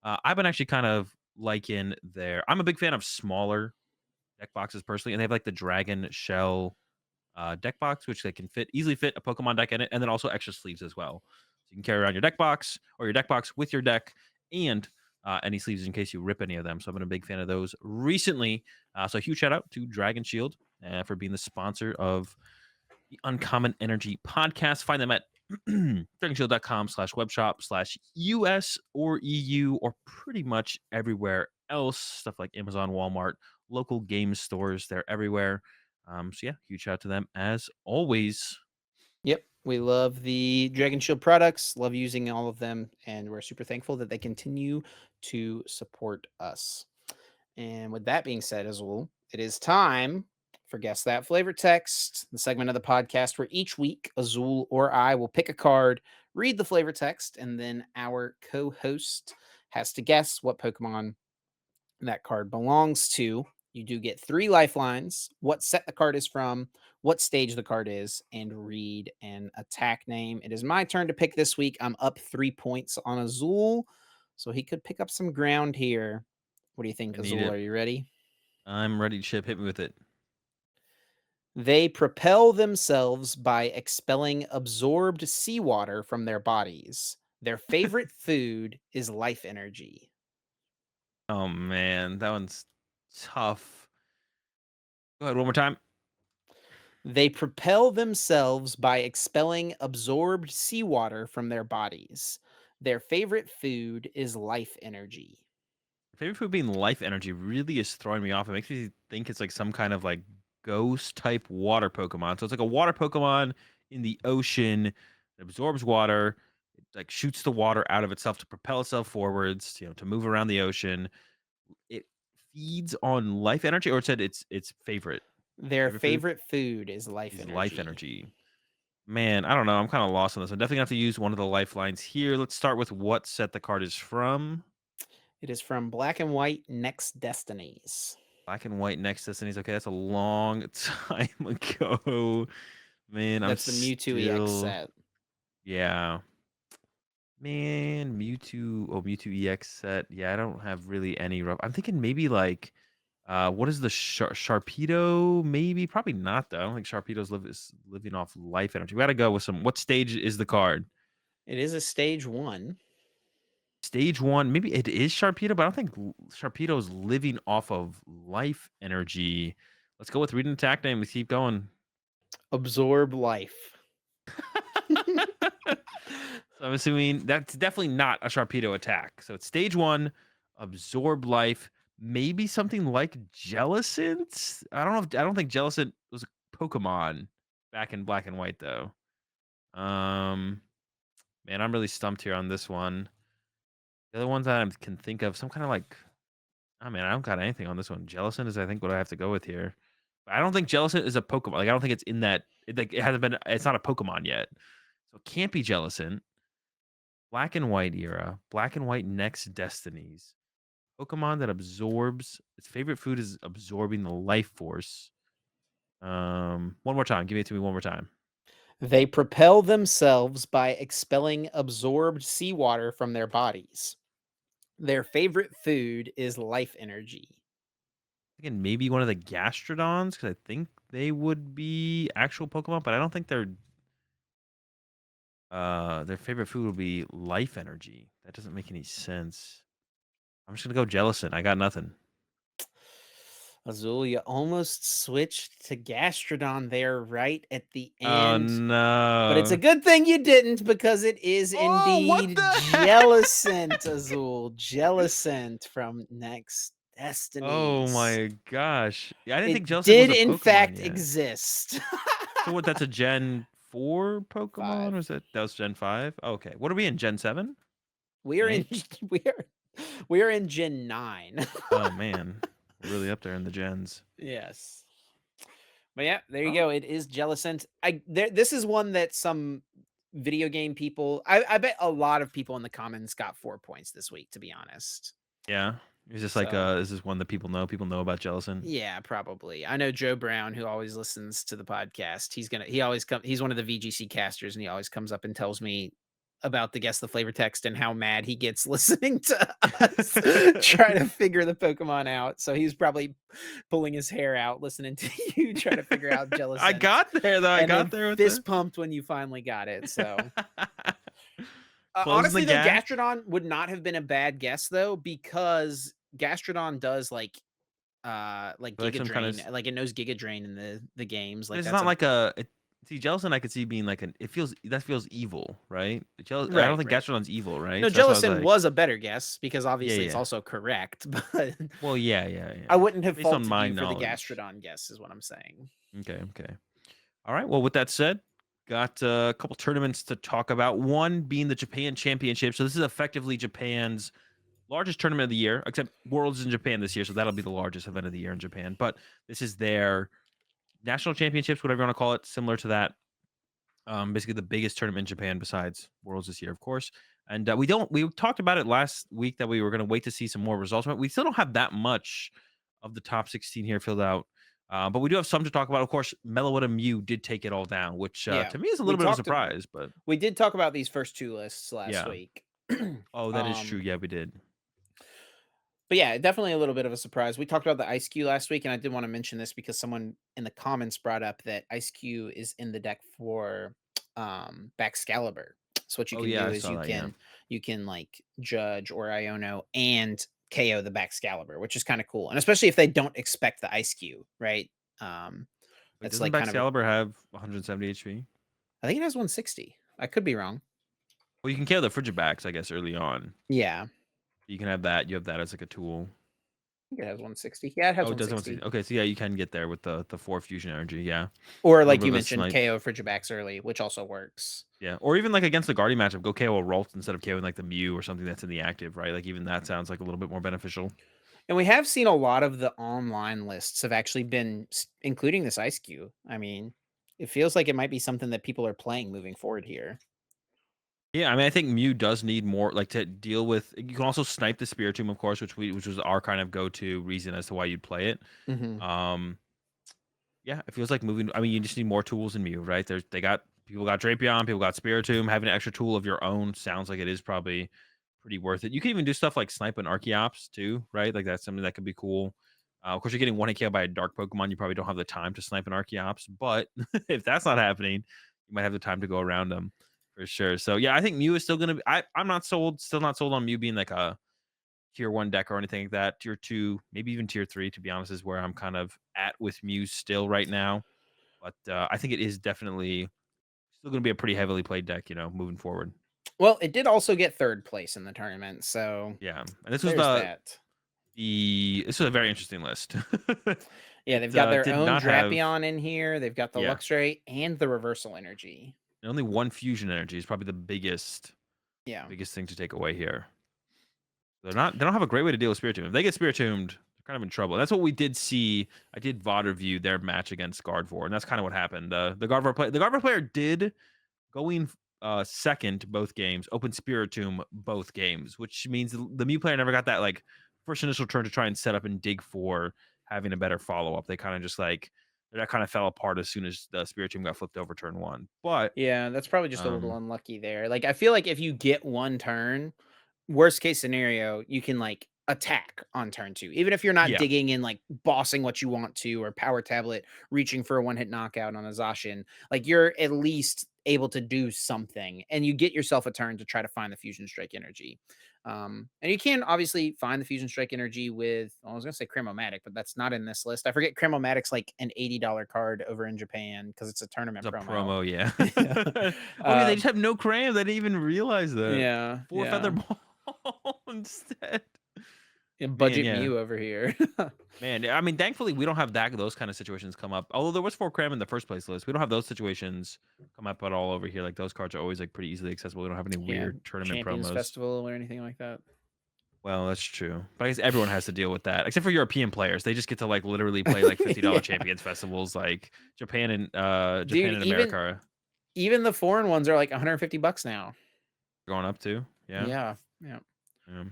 I've been actually kind of liking their. I'm a big fan of smaller deck boxes personally, and they have like the dragon shell deck box, which they can easily fit a Pokemon deck in it, and then also extra sleeves as well. So you can carry around your deck box or your deck box with your deck and any sleeves in case you rip any of them. So I've been a big fan of those recently. So huge shout out to Dragon Shield for being the sponsor of the Uncommon Energy podcast. Find them at dragonshield.com/webshop/US or EU or pretty much everywhere else. Stuff like Amazon, Walmart, local game stores. They're everywhere. So yeah, huge shout out to them as always. Yep. We love the Dragon Shield products, love using all of them, and we're super thankful that they continue to support us. And with that being said, Azul, it is time for Guess That Flavor Text, the segment of the podcast where each week Azul or I will pick a card, read the flavor text, and then our co host has to guess what Pokemon that card belongs to. You do get 3 lifelines, what set the card is from, what stage the card is, and read an attack name. It is my turn to pick this week. I'm up 3 points on Azul, so he could pick up some ground here. What do you think, I need Azul? it. Are you ready? I'm ready to ship. Hit me with it. They propel themselves by expelling absorbed seawater from their bodies. Their favorite food is life energy. Oh man, that one's tough. Go ahead one more time. They propel themselves by expelling absorbed seawater from their bodies. Their favorite food is life energy. Favorite food being life energy really is throwing me off. It makes me think it's like some kind of like ghost type water Pokemon. So it's like a water Pokemon in the ocean. It absorbs water. It like shoots the water out of itself to propel itself forwards, to move around the ocean. It feeds on life energy, or it said its Their favorite food favorite food is life is life energy. energy. Man, I don't know. I'm kind of lost on this. I'm definitely gonna have to use one of the lifelines here. Let's start with what set the card is from. It is from Black and White Next Destinies. Black and white next Destinies. Okay, that's a long time ago. Man, I'm That's the Mewtwo EX still set. yeah. Man, Mewtwo. Oh, Mewtwo EX set. Yeah, I don't have really any rough. I'm thinking maybe like what is the Sharpedo? Maybe, probably not though. I don't think is living off life energy. We gotta go with some. What stage is the card? It is a stage 1. Stage one. Maybe it is Sharpedo, but I don't think Sharpedo is living off of life energy. Let's go with reading attack name. Let's keep going. Absorb life. So I'm assuming that's definitely not a Sharpedo attack. So it's stage one, absorb life, maybe something like Jellicent. I don't know. I don't think Jellicent was a Pokemon back in Black and White though. Um, man, I'm really stumped here on this one. The other ones that I can think of, some kind of like, I mean, I don't got anything on this one. Jellicent is, I think, what I have to go with here. But I don't think Jellicent is a Pokemon. Like, I don't think it's in that. It hasn't been. It's not a Pokemon yet, so it can't be Jellicent. Black and White era, Black and White next Destinies. Pokemon that absorbs its favorite food is absorbing the life force. One more time. Give it to me one more time. They propel themselves by expelling absorbed seawater from their bodies. Their favorite food is life energy. Again, maybe one of the Gastrodons because I think they would be actual Pokemon, but I don't think their favorite food would be life energy. That doesn't make any sense. I'm just gonna go Jellicent. I got nothing. Azul, you almost switched to Gastrodon there right at the Oh end. But it's a no. good thing you didn't because it is Oh, what indeed the heck? Jellicent, Azul. Jellicent from Next Oh Destinies. my gosh. Yeah, I didn't think It Jellicent was did, a in Pokemon fact, yet. exist. So what, that's a Gen 4 Pokemon, or 5. is that was Gen 5? Okay. What are we in, Gen 7? We Gen are in 8? we are we are in Gen 9. Oh man. We're really up there in the gens. Yes. But yeah, there you Oh, go. It is Jellicent. This is one that some video game people, I bet a lot of people in the comments got 4 points this week, to be honest. yeah. Is this like So is this one that people know about Jellison? yeah, probably. I know Joe Brown, who always listens to the podcast. He's one of the VGC casters, and he always comes up and tells me about the Guess the Flavor text and how mad he gets listening to us try to figure the Pokemon out. So he's probably pulling his hair out listening to you try to figure out I Jellicent, got there though. I and got then there with fist the pumped when you finally got it. So closing the honestly, though, gap. Gastrodon would not have been a bad guess though, because Gastrodon does like Like Giga some kind Drain, of. like it knows Giga Drain in the games. But Like it's that's not a like a. See, Jellison, I could see being like an. It feels that feels evil, right? I don't right, think right. Gastrodon's evil, right? No, So that's why I was Jellison like, was a better guess because yeah, obviously it's yeah. also correct, but Well, yeah, I yeah. wouldn't have Based on faulted my you for the knowledge. Gastrodon guess, is what I'm saying. Okay. All right. Well, with that said, got a couple tournaments to talk about. One being the Japan Championship. So this is effectively Japan's largest tournament of the year, except Worlds in Japan this year. So that'll be the largest event of the year in Japan. But this is their national championships, whatever you want to call it, similar to that. Basically the biggest tournament in Japan besides Worlds this year, of course. And we talked about it last week that we were going to wait to see some more results. But we still don't have that much of the top 16 here filled out. But we do have some to talk about. Of course, Meloetta Mew did take it all down, which Yeah, to me is a we little bit of a talked. surprise. But We did talk about these first two lists last yeah. week. Oh, that is true. um, Yeah, we did. but yeah, definitely a little bit of a surprise. We talked about the Ice Cube last week, and I did want to mention this because someone in the comments brought up that Ice Cube is in the deck for Baxcalibur. So what you Oh can yeah, do I is saw that. Yeah. you can like Judge or Iono and KO the Baxcalibur, which is kind of cool. And especially if they don't expect the Ice Cube, right? Um, Wait, that's doesn't like kind of a Baxcalibur have 170 HP? I think it has 160. I could be wrong. Well, you can KO the Frigibax, I guess, early on. Yeah. You can have that. You have that as like a tool. I think it has 160. Yeah, it has Oh, it does have 160. 160. Okay, so yeah, you can get there with the 4 fusion energy. Yeah, a Or little like bit you of a mentioned, snipe. KO Frigibax early, which also works. Yeah, or even like against the Guardian matchup, go KO a Ralt instead of KOing like the Mew or something that's in the active, right? Like even that sounds like a little bit more beneficial. And we have seen a lot of the online lists have actually been including this Ice Cube. I mean, it feels like it might be something that people are playing moving forward here. Yeah, I mean, I think Mew does need more like to deal with. You can also snipe the Spiritomb, of course, which was our kind of go to reason as to why you'd play it. Hmm. Um, yeah, it feels like moving. I mean, you just need more tools in Mew, right? They got people got Drapion, people got Spiritomb. Having an extra tool of your own sounds like it is probably pretty worth it. You can even do stuff like snipe an Archeops too, right? Like that's something that could be cool. Of course, you're getting 1 KO by a dark Pokemon. You probably don't have the time to snipe an Archeops, but if that's not happening, you might have the time to go around them for sure. So yeah, I think Mew is still gonna be. I'm not sold. Still not sold on Mew being like a tier 1 deck or anything like that. Tier 2, maybe even tier 3, to be honest, is where I'm kind of at with Mew still right now. But I think it is definitely still going to be a pretty heavily played deck, moving forward. Well, it did also get third place in the tournament, so Yeah, and this was there's that. this was a very interesting list. Yeah, It they've got their did own not have, Drapion in here. They've got the yeah, Luxray and the Reversal Energy. only one fusion energy is probably the Yeah. biggest thing to take away here. They don't have a great way to deal with Spiritomb. If they get Spiritombed, they're kind of in trouble. That's what we did see. I did VOD review their match against Gardevoir, and that's kind of what happened. The Gardevoir player did going second both games, open Spiritomb both games, which means the Mew player never got that like first initial turn to try and set up and dig for having a better follow up. They kind of just like that kind of fell apart as soon as the Spiritomb got flipped over turn 1. But Yeah, that's probably just a little um, unlucky there. Like I feel like if you get one turn, worst case scenario, you can like attack on turn 2. Even if you're not yeah, digging in like bossing what you want to or power tablet reaching for a one-hit knockout on a Zacian, like you're at least able to do something and you get yourself a turn to try to find the fusion strike energy. And you can obviously find the fusion strike energy with, well, I was gonna say Cremomatic, but that's not in this list. I forget Cremomatic's like an $80 card over in Japan because it's a tournament it's a promo. promo, yeah. Yeah. Oh yeah, they Uh, just have no cram. They didn't even realize that. yeah, 4 feather yeah. ball instead. And Man, budget yeah. Mew over here. Man, I mean, thankfully we don't have those kind of situations come up. Although there was 4 cram in the first place list, we don't have those situations come up at all over here. Like those cards are always like pretty easily accessible. We don't have any Yeah, weird tournament Champions promos. Festival or anything like that. Well, that's true, but I guess everyone has to deal with that, except for European players. They just get to like literally play like $50 Yeah. champions festivals, like Japan Dude, and America are even the foreign ones are like $150 now. going up to. Yeah. Yeah. Yeah. Yeah.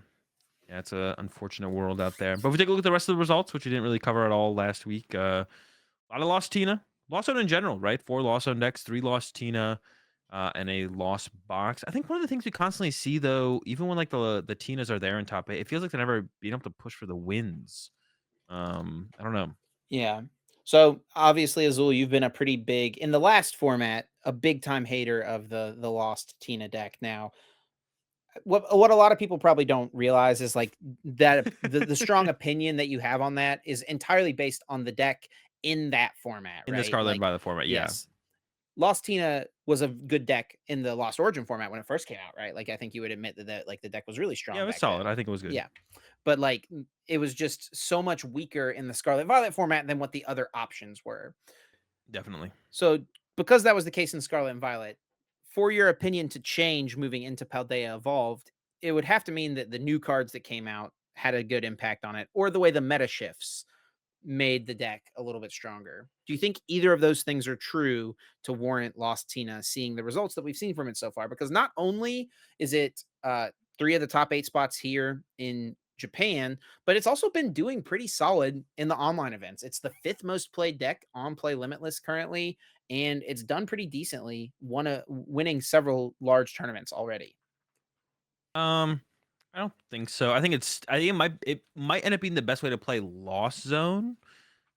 Yeah, it's a unfortunate world out there. But if we take a look at the rest of the results, which we didn't really cover at all last week, a lot of lost Tina, lost zone in general, right? 4 lost zone decks, 3 lost Tina, and a lost box. I think one of the things we constantly see though, even when like the Tinas are there in top 8, it feels like they're never being able to push for the wins. I don't know. Yeah. So obviously, Azul, you've been a pretty big in the last format, a big time hater of the lost Tina deck. Now, what a lot of people probably don't realize is like that the strong opinion that you have on that is entirely based on the deck in that format, In the right? Scarlet and Like, Violet format, yeah. yes, Lost Tina was a good deck in the Lost Origin format when it first came out, right? Like, I think you would admit that like the deck was really Yeah, it strong was back solid. then. I think it was good. Yeah, but like it was just so much weaker in the Scarlet Violet format than what the other options were. Definitely. So, because that was the case in Scarlet and Violet, for your opinion to change moving into Paldea Evolved, it would have to mean that the new cards that came out had a good impact on it, or the way the meta shifts made the deck a little bit stronger. Do you think either of those things are true to warrant Lost Tina seeing the results that we've seen from it so far? Because not only is it 3 of the top 8 spots here in Japan, but it's also been doing pretty solid in the online events. It's the 5th most played deck on Play Limitless currently, and it's done pretty decently, winning several large tournaments already. Um, I don't think so. I think it might end up being the best way to play Lost Zone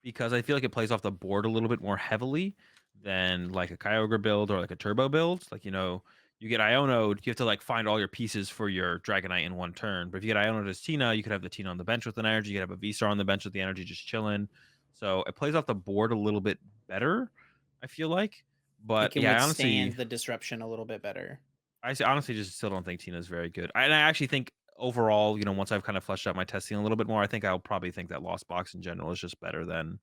because I feel like it plays off the board a little bit more heavily than like a Kyogre build or like a Turbo build. Like, you get Iono'd, you have to like find all your pieces for your Dragonite in one turn. But if you get Iono'd as Tina, you could have the Tina on the bench with an energy. You could have a V-Star on the bench with the energy just chilling. So it plays off the board a little bit better, I feel like. It But can yeah, I honestly withstand the disruption a little bit better. honestly just still don't think Tina's very good. And I actually think overall, once I've kind of fleshed out my testing a little bit more, I think I'll probably think that Lost Box in general is just better than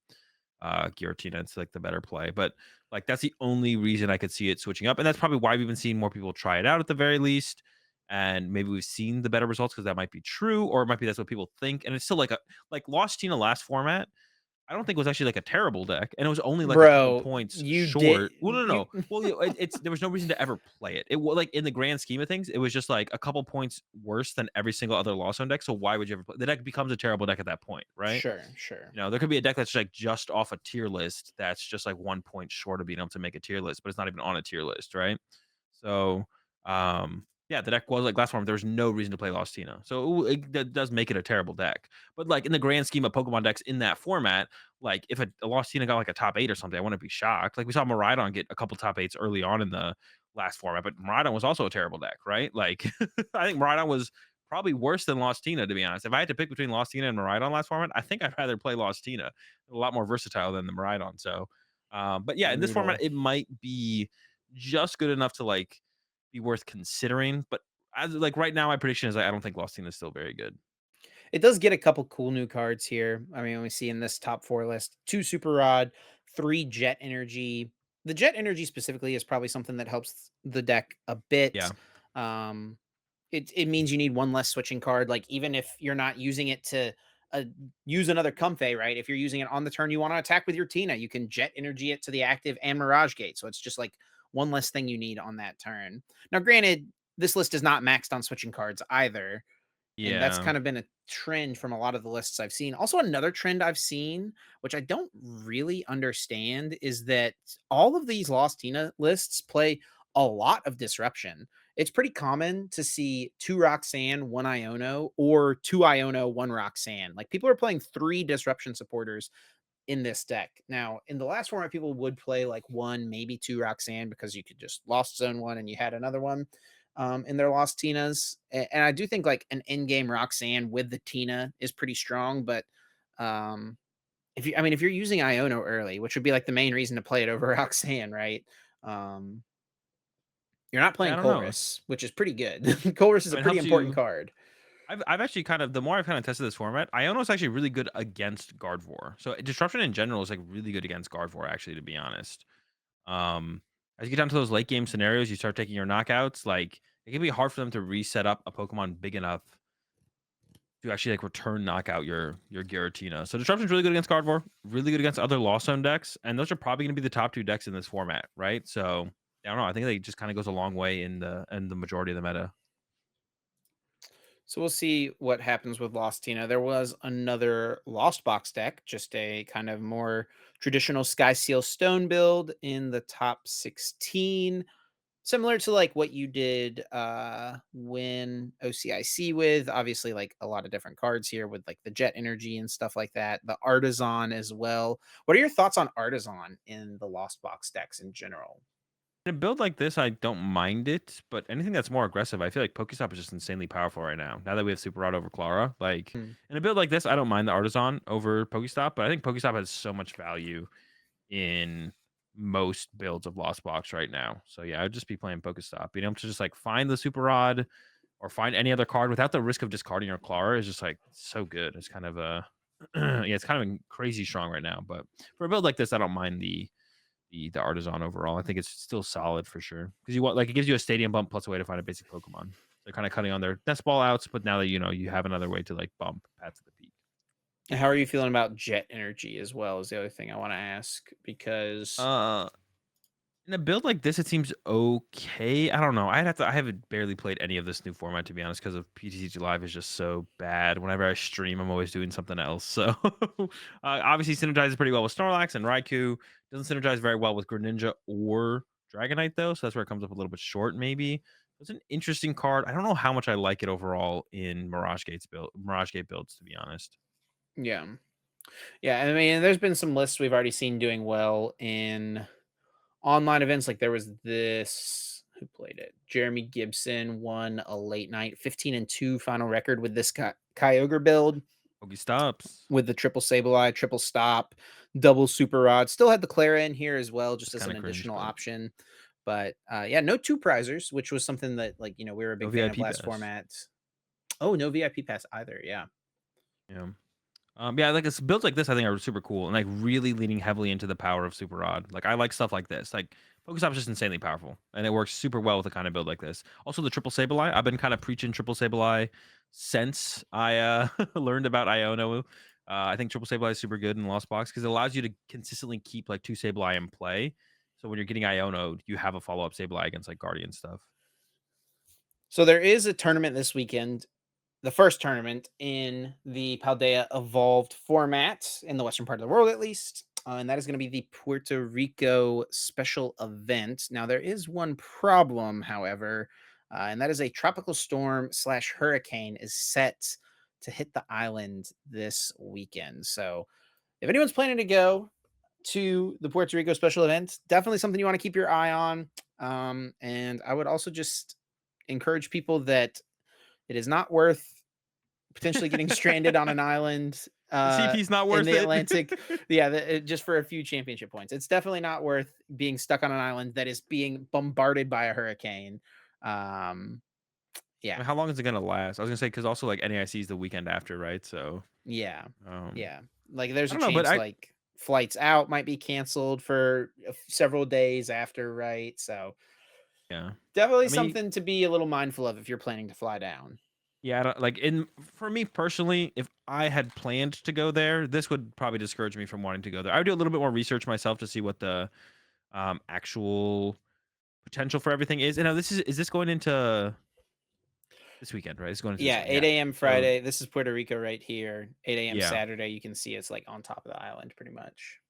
Giratina. It's like the better play. But like that's the only reason I could see it switching up. And that's probably why we've been seeing more people try it out at the very least. And maybe we've seen the better results because that might be true, or it might be that's what people think. And it's still like Lost Tina last format. I don't think it was actually like a terrible deck, and it was only like a couple Bro, points you did short. Well, no, no, you no. Well, it's there was no reason to ever play it. It was like in the grand scheme of things, it was just like a couple points worse than every single other Lost Zone deck. So why would you ever play? The deck becomes a terrible deck at that point, right? Sure, sure. There could be a deck that's like just off a tier list that's just like 1 point short of being able to make a tier list, but it's not even on a tier list, right? So, yeah, the deck was like last form. There was no reason to play Lost Tina, so that does make it a terrible deck. But like in the grand scheme of Pokemon decks in that format, like if a Lost Tina got like a top 8 or something, I wouldn't be shocked. Like we saw Miraidon get a couple top 8s early on in the last format, but Miraidon was also a terrible deck, right? Like I think Miraidon was probably worse than Lost Tina, to be honest. If I had to pick between Lost Tina and Miraidon last format, I think I'd rather play Lost Tina. A lot more versatile than the Miraidon. So, but yeah, in this format, Brutal. it might be just good enough to like be worth considering. But as like right now, my prediction is I don't think Lost Tina is still very good. It does get a couple cool new cards here. I mean, we see in this top 4 list, 2 Super Rod, 3 Jet Energy. The Jet Energy specifically is probably something that helps the deck a bit. Yeah, Um, it means you need one less switching card. Like, even if you're not using it to uh, use another Comfey, right? If you're using it on the turn you want to attack with your Tina, you can Jet Energy it to the active and Mirage Gate. So it's just like one less thing you need on that turn. Now, granted, this list is not maxed on switching cards either, and that's yeah. kind of been a trend from a lot of the lists I've seen. Also, another trend I've seen, which I don't really understand, is that all of these Lost Tina lists play a lot of disruption. It's pretty common to see 2 Roxanne, 1 Iono, or 2 Iono, 1 Roxanne. Like, people are playing 3 disruption supporters in this deck. Now, in the last format, people would play like 1, maybe 2 Roxanne because you could just Lost Zone 1 and you had another one in their Lost Tinas. And I do think like an in-game Roxanne with the Tina is pretty strong, but um, if you're using Iono early, which would be like the main reason to play it over Roxanne, right? Um, you're not Yeah, playing I don't know. Colress, which is pretty good. Colress is I a mean, it pretty helps important you. card. I've actually kind of the more I've kind of tested this format, Iono is actually really good against Gardevoir. So disruption in general is like really good against Gardevoir, actually, to be honest. Um, as you get down to those late game scenarios, you start taking your knockouts. Like it can be hard for them to reset up a Pokemon big enough to actually like return knockout your Giratina. So disruption's really good against Gardevoir, really good against other Lost Zone decks, and those are probably going to be the top 2 decks in this format, right? So I don't know. I think they just kind of goes a long way in the majority of the meta. So we'll see what happens with Lost Tina. There was another Lost Box deck, just a kind of more traditional Sky Seal Stone build in the top 16. Similar to like what you did when OCIC with, obviously, like a lot of different cards here with like the Jet Energy and stuff like that. The Artisan as well. What are your thoughts on Artisan in the Lost Box decks in general? In a build like this, I don't mind it, but anything that's more aggressive, I feel like Pokestop is just insanely powerful right now. Now that we have Super Rod over Clara, like Hmm. in a build like this, I don't mind the Artisan over Pokestop, but I think Pokestop has so much value in most builds of Lost Box right now. So yeah, I'd just be playing Pokestop. Being able to just like find the Super Rod or find any other card without the risk of discarding your Clara is just like so good. It's kind of a yeah, it's kind of crazy strong right now. But for a build like this, I don't mind the artisan overall. I think it's still solid for sure because you want like it gives you a stadium bump plus a way to find a basic Pokemon. They're kind of cutting on their nest ball outs, but now that you have another way to like bump Pat to the peak. How are you feeling about Jet Energy as well? Is the other thing I want to ask because Uh, in a build like this, it seems okay. I don't know. I haven't barely played any of this new format to be honest, because of PTCG Live is just so bad. Whenever I stream, I'm always doing something else. So obviously synergizes pretty well with Snorlax and Raikou. Doesn't synergize very well with Greninja or Dragonite though, so that's where it comes up a little bit short, maybe. It's an interesting card. I don't know how much I like it overall in Mirage Gate builds, to be honest. yeah. Yeah, I mean, there's been some lists we've already seen doing well in online events. Like there was this who played it. Jeremy Gibson won a late night 15-2 final record with this Kyogre build Pokestops. with the triple Sableye, triple stop, double super rod. Still had the Clara in here as well, just That's as kind an of cringe, additional but option. But yeah, no two prizers, which was something that like we were a no big fan of VIP last pass. format. Oh, no VIP pass either. Yeah. Yeah. Yeah, like it's builds like this, I think are super cool and like really leaning heavily into the power of Super Rod. Like I like stuff like this. Like Pokestop is just insanely powerful, and it works super well with a kind of build like this. Also, the triple Sableye. I've been kind of preaching triple Sableye since I learned about Iono. I think triple Sableye is super good in Lost Box because it allows you to consistently keep like two Sableye in play. So when you're getting Iono, you have a follow up Sableye against like Guardian stuff. So there is a tournament this weekend, the first tournament in the Paldea Evolved format in the western part of the world, at least. And that is going to be the Puerto Rico special event. Now, there is one problem, however, and that is a tropical storm slash hurricane is set to hit the island this weekend. So, if anyone's planning to go to the Puerto Rico special event, definitely something you want to keep your eye on. And I would also just encourage people that it is not worth potentially getting stranded on an island The CP's not in worth the it. Atlantic. Yeah, just for a few championship points. It's definitely not worth being stuck on an island that is being bombarded by a hurricane. Um, I yeah, mean, how long is it gonna last? I was gonna say because also like NAIC is the weekend after, right? So yeah, um, yeah. Like there's I a don't know, but chance like flights out might be canceled for several days after, right? So yeah. definitely I mean, something to be a little mindful of if you're planning to fly down. yeah, I don't, like in for me personally, if I had planned to go there, this would probably discourage me from wanting to go there. I would do a little bit more research myself to see what the actual potential for everything is. And now is this going into this weekend, right? It's going into this Yeah, weekend. 8 Yeah. a.m. So Friday. This is Puerto Rico right here. 8 a.m. yeah. Saturday. You can see it's like on top of the island pretty much.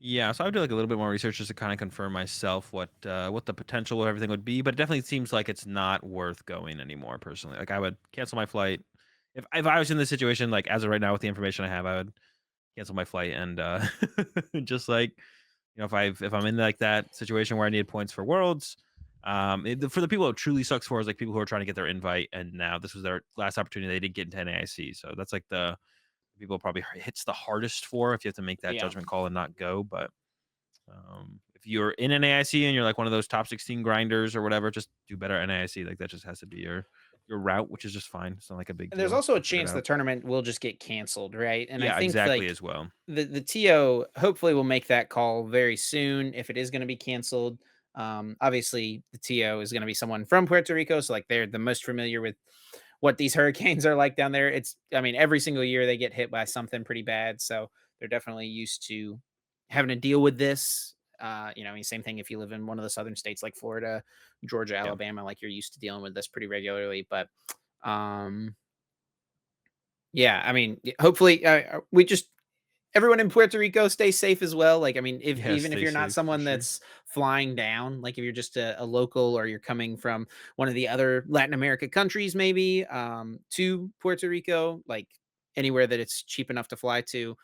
Yeah, so I would do like a little bit more research just to kind of confirm myself what the potential of everything would be, but it definitely seems like it's not worth going anymore personally. Like I would cancel my flight if I was in this situation like as of right now with the information I have, I would cancel my flight and just like if I'm in like that situation where I need points for worlds, for the people it truly sucks for is like people who are trying to get their invite and now this was their last opportunity they didn't get into NAIC, so that's like the people probably hits the hardest for if you have to make that Yeah. judgment call and not go. But if you're in an AIC and you're like one of those top 16 grinders or whatever, just do better at NAIC. Like that just has to be your route, which is just fine. It's not like a big And there's deal. also a They'll figure it chance the out. tournament will just get canceled, right? And I Yeah, think exactly like as well. the TO hopefully will make that call very soon if it is going to be canceled. Obviously, the TO is going to be someone from Puerto Rico, so like they're the most familiar with what these hurricanes are like down there. I mean, every single year they get hit by something pretty bad, so they're definitely used to having to deal with this. I mean, same thing if you live in one of the southern states like Florida, Georgia, Yeah. Alabama, like you're used to dealing with this pretty regularly. But um, Yeah, I mean, hopefully, we just everyone in Puerto Rico stay safe as well. Like, I mean, if Yeah, even if stay you're not safe for someone sure. that's flying down, like if you're just a local or you're coming from one of the other Latin America countries, maybe to Puerto Rico, like anywhere that it's cheap enough to fly to,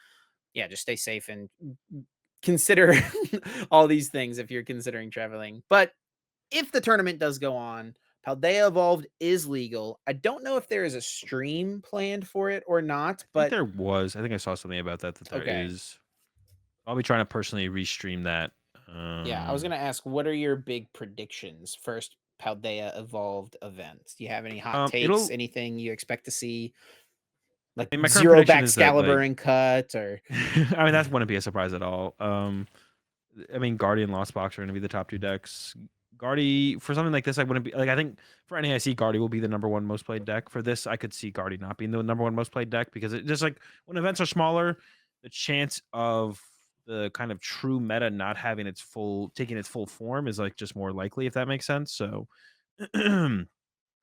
yeah, just stay safe and consider all these things if you're considering traveling. But if the tournament does go on, Paldea Evolved is legal. I don't know if there is a stream planned for it or not, I think but there was. I think I saw something about that there okay. is. I'll be trying to personally restream that. Yeah, I was gonna ask, what are your big predictions? First Paldea Evolved event. Do you have any hot takes? It'll. Anything you expect to see? Like I mean, my current zero prediction back is that Excalibur like, and cut or I mean, that wouldn't be a surprise at all. I mean, Guardian Lost Box are going to be the top two decks. Guardy for something like this, I wouldn't be like. I think for NAIC, Guardy will be the number one most played deck. For this, I could see Guardy not being the number one most played deck because it just like when events are smaller, the chance of the kind of true meta not having taking its full form is like just more likely if that makes sense. So or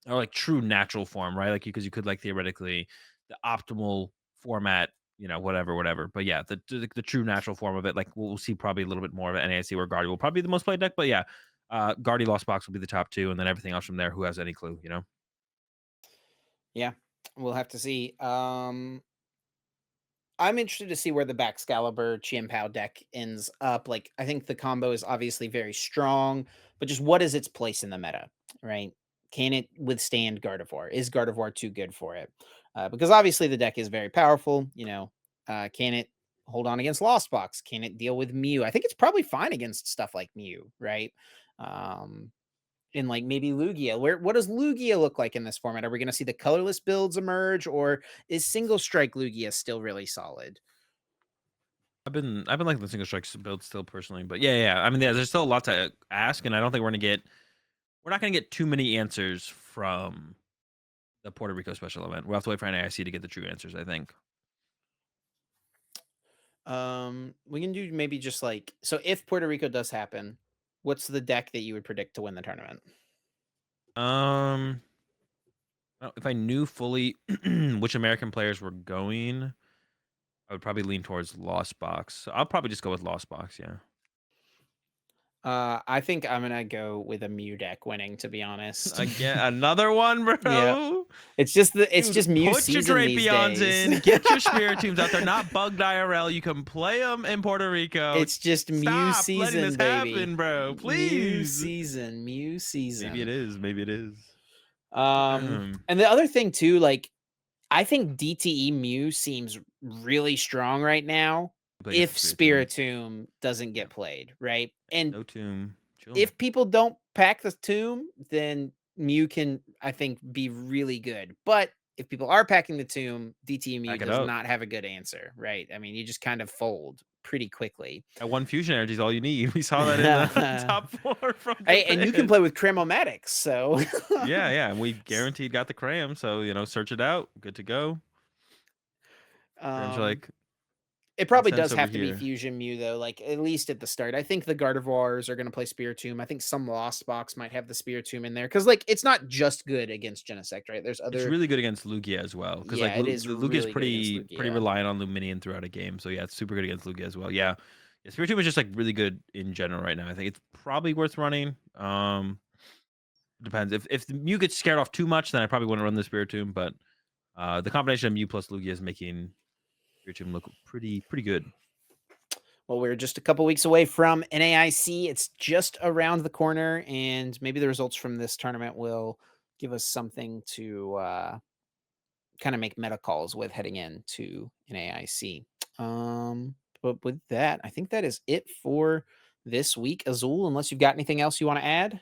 like true natural form, right? Like because you could like theoretically the optimal format, whatever. But yeah, the true natural form of it, like we'll see probably a little bit more of it. NAC where Guardy will probably be the most played deck, but yeah, Guardy Lost Box will be the top two, and then everything else from there. Who has any clue? yeah, we'll have to see. I'm interested to see where the Baxcalibur Chien-Pao deck ends up. Like, I think the combo is obviously very strong, but just what is its place in the meta, right? Can it withstand Gardevoir? Is Gardevoir too good for it? Because obviously the deck is very powerful. Can it hold on against Lost Box? Can it deal with Mew? I think it's probably fine against stuff like Mew, right? Um, and like maybe Lugia. What does Lugia look like in this format? Are we going to see the colorless builds emerge, or is single strike Lugia still really solid? I've been liking the single strike build still personally, but yeah. I mean, yeah, there's still a lot to ask, and I don't think we're not gonna get too many answers from the Puerto Rico special event. We'll have to wait for NAIC to get the true answers, I think. We can do maybe just like so. If Puerto Rico does happen, what's the deck that you would predict to win the tournament? Um, if I knew fully which American players were going, I would probably lean towards Lost Box. So I'll probably just go with Lost Box. Yeah. I think I'm gonna go with a Mew deck winning. To be honest, Again, another one, yeah, bro. it's Dude, just Mew put your season these Drapions days. in. Get your Spiritombs out. They're not bugged IRL. You can play them in Puerto Rico. It's just Mew Stop letting this season, baby. happen, bro. Mew Please. season, Mew Maybe it season. is. Maybe it is. And the other thing too, like I think DTE Mew seems really strong right now Play against if the Spiritomb. Spiritomb doesn't Yeah. get played, right? And No tomb. Chilling. if people don't pack the tomb, then Mew can, I think, be really good. But if people are packing the tomb, DTE Mew Back it does up. not have a good answer, right? I mean, you just kind of fold pretty quickly. That one fusion energy is all you need. We saw that in the top four from Hey, and you can Japan. play with Cramomatics, so Yeah, and we guaranteed got the cram. So search it out. Good to go. Cram's um like it probably incense does over have to be here. Fusion Mew though, like at least at the start. I think the Gardevoirs are going to play Spiritomb. I think some Lost Box might have the Spiritomb in there because like it's not just good against Genesect, right? There's It's other, really good against Lugia as well because like yeah, it is Lugia is really good against pretty Lugia. reliant on Luminion throughout a game. So yeah, it's super good against Lugia as well. Yeah, Spiritomb is just like really good in general right now. I think it's probably worth running. Depends if the Mew gets scared off too much, then I probably wouldn't run the Spiritomb. But the combination of Mew plus Lugia is making Spiritomb look pretty good. Well, we're just a couple weeks away from NAIC. It's just around the corner, and maybe the results from this tournament will give us something to kind of make meta calls with heading into NAIC. But with that, I think that is it for this week, Azul. Unless you've got anything else you want to add.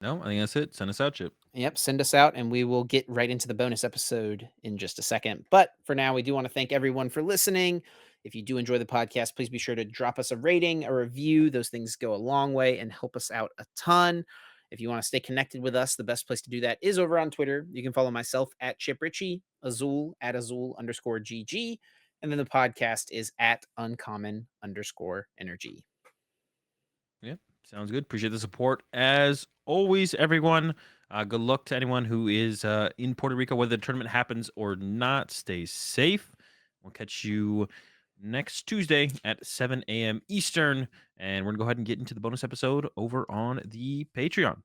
No, I think that's it. Send us out, Chip. Yep, send us out and we will get right into the bonus episode in just a second. But for now, we do want to thank everyone for listening. If you do enjoy the podcast, please be sure to drop us a rating, a review. Those things go a long way and help us out a ton. If you want to stay connected with us, the best place to do that is over on Twitter. You can follow myself at Chip Ritchie, Azul at Azul_GG, and then the podcast is at Uncommon_Energy. Yeah, sounds good. Appreciate the support as always, everyone. Good luck to anyone who is in Puerto Rico, whether the tournament happens or not. Stay safe. We'll catch you next Tuesday at 7 a.m. Eastern. And we're going to go ahead and get into the bonus episode over on the Patreon.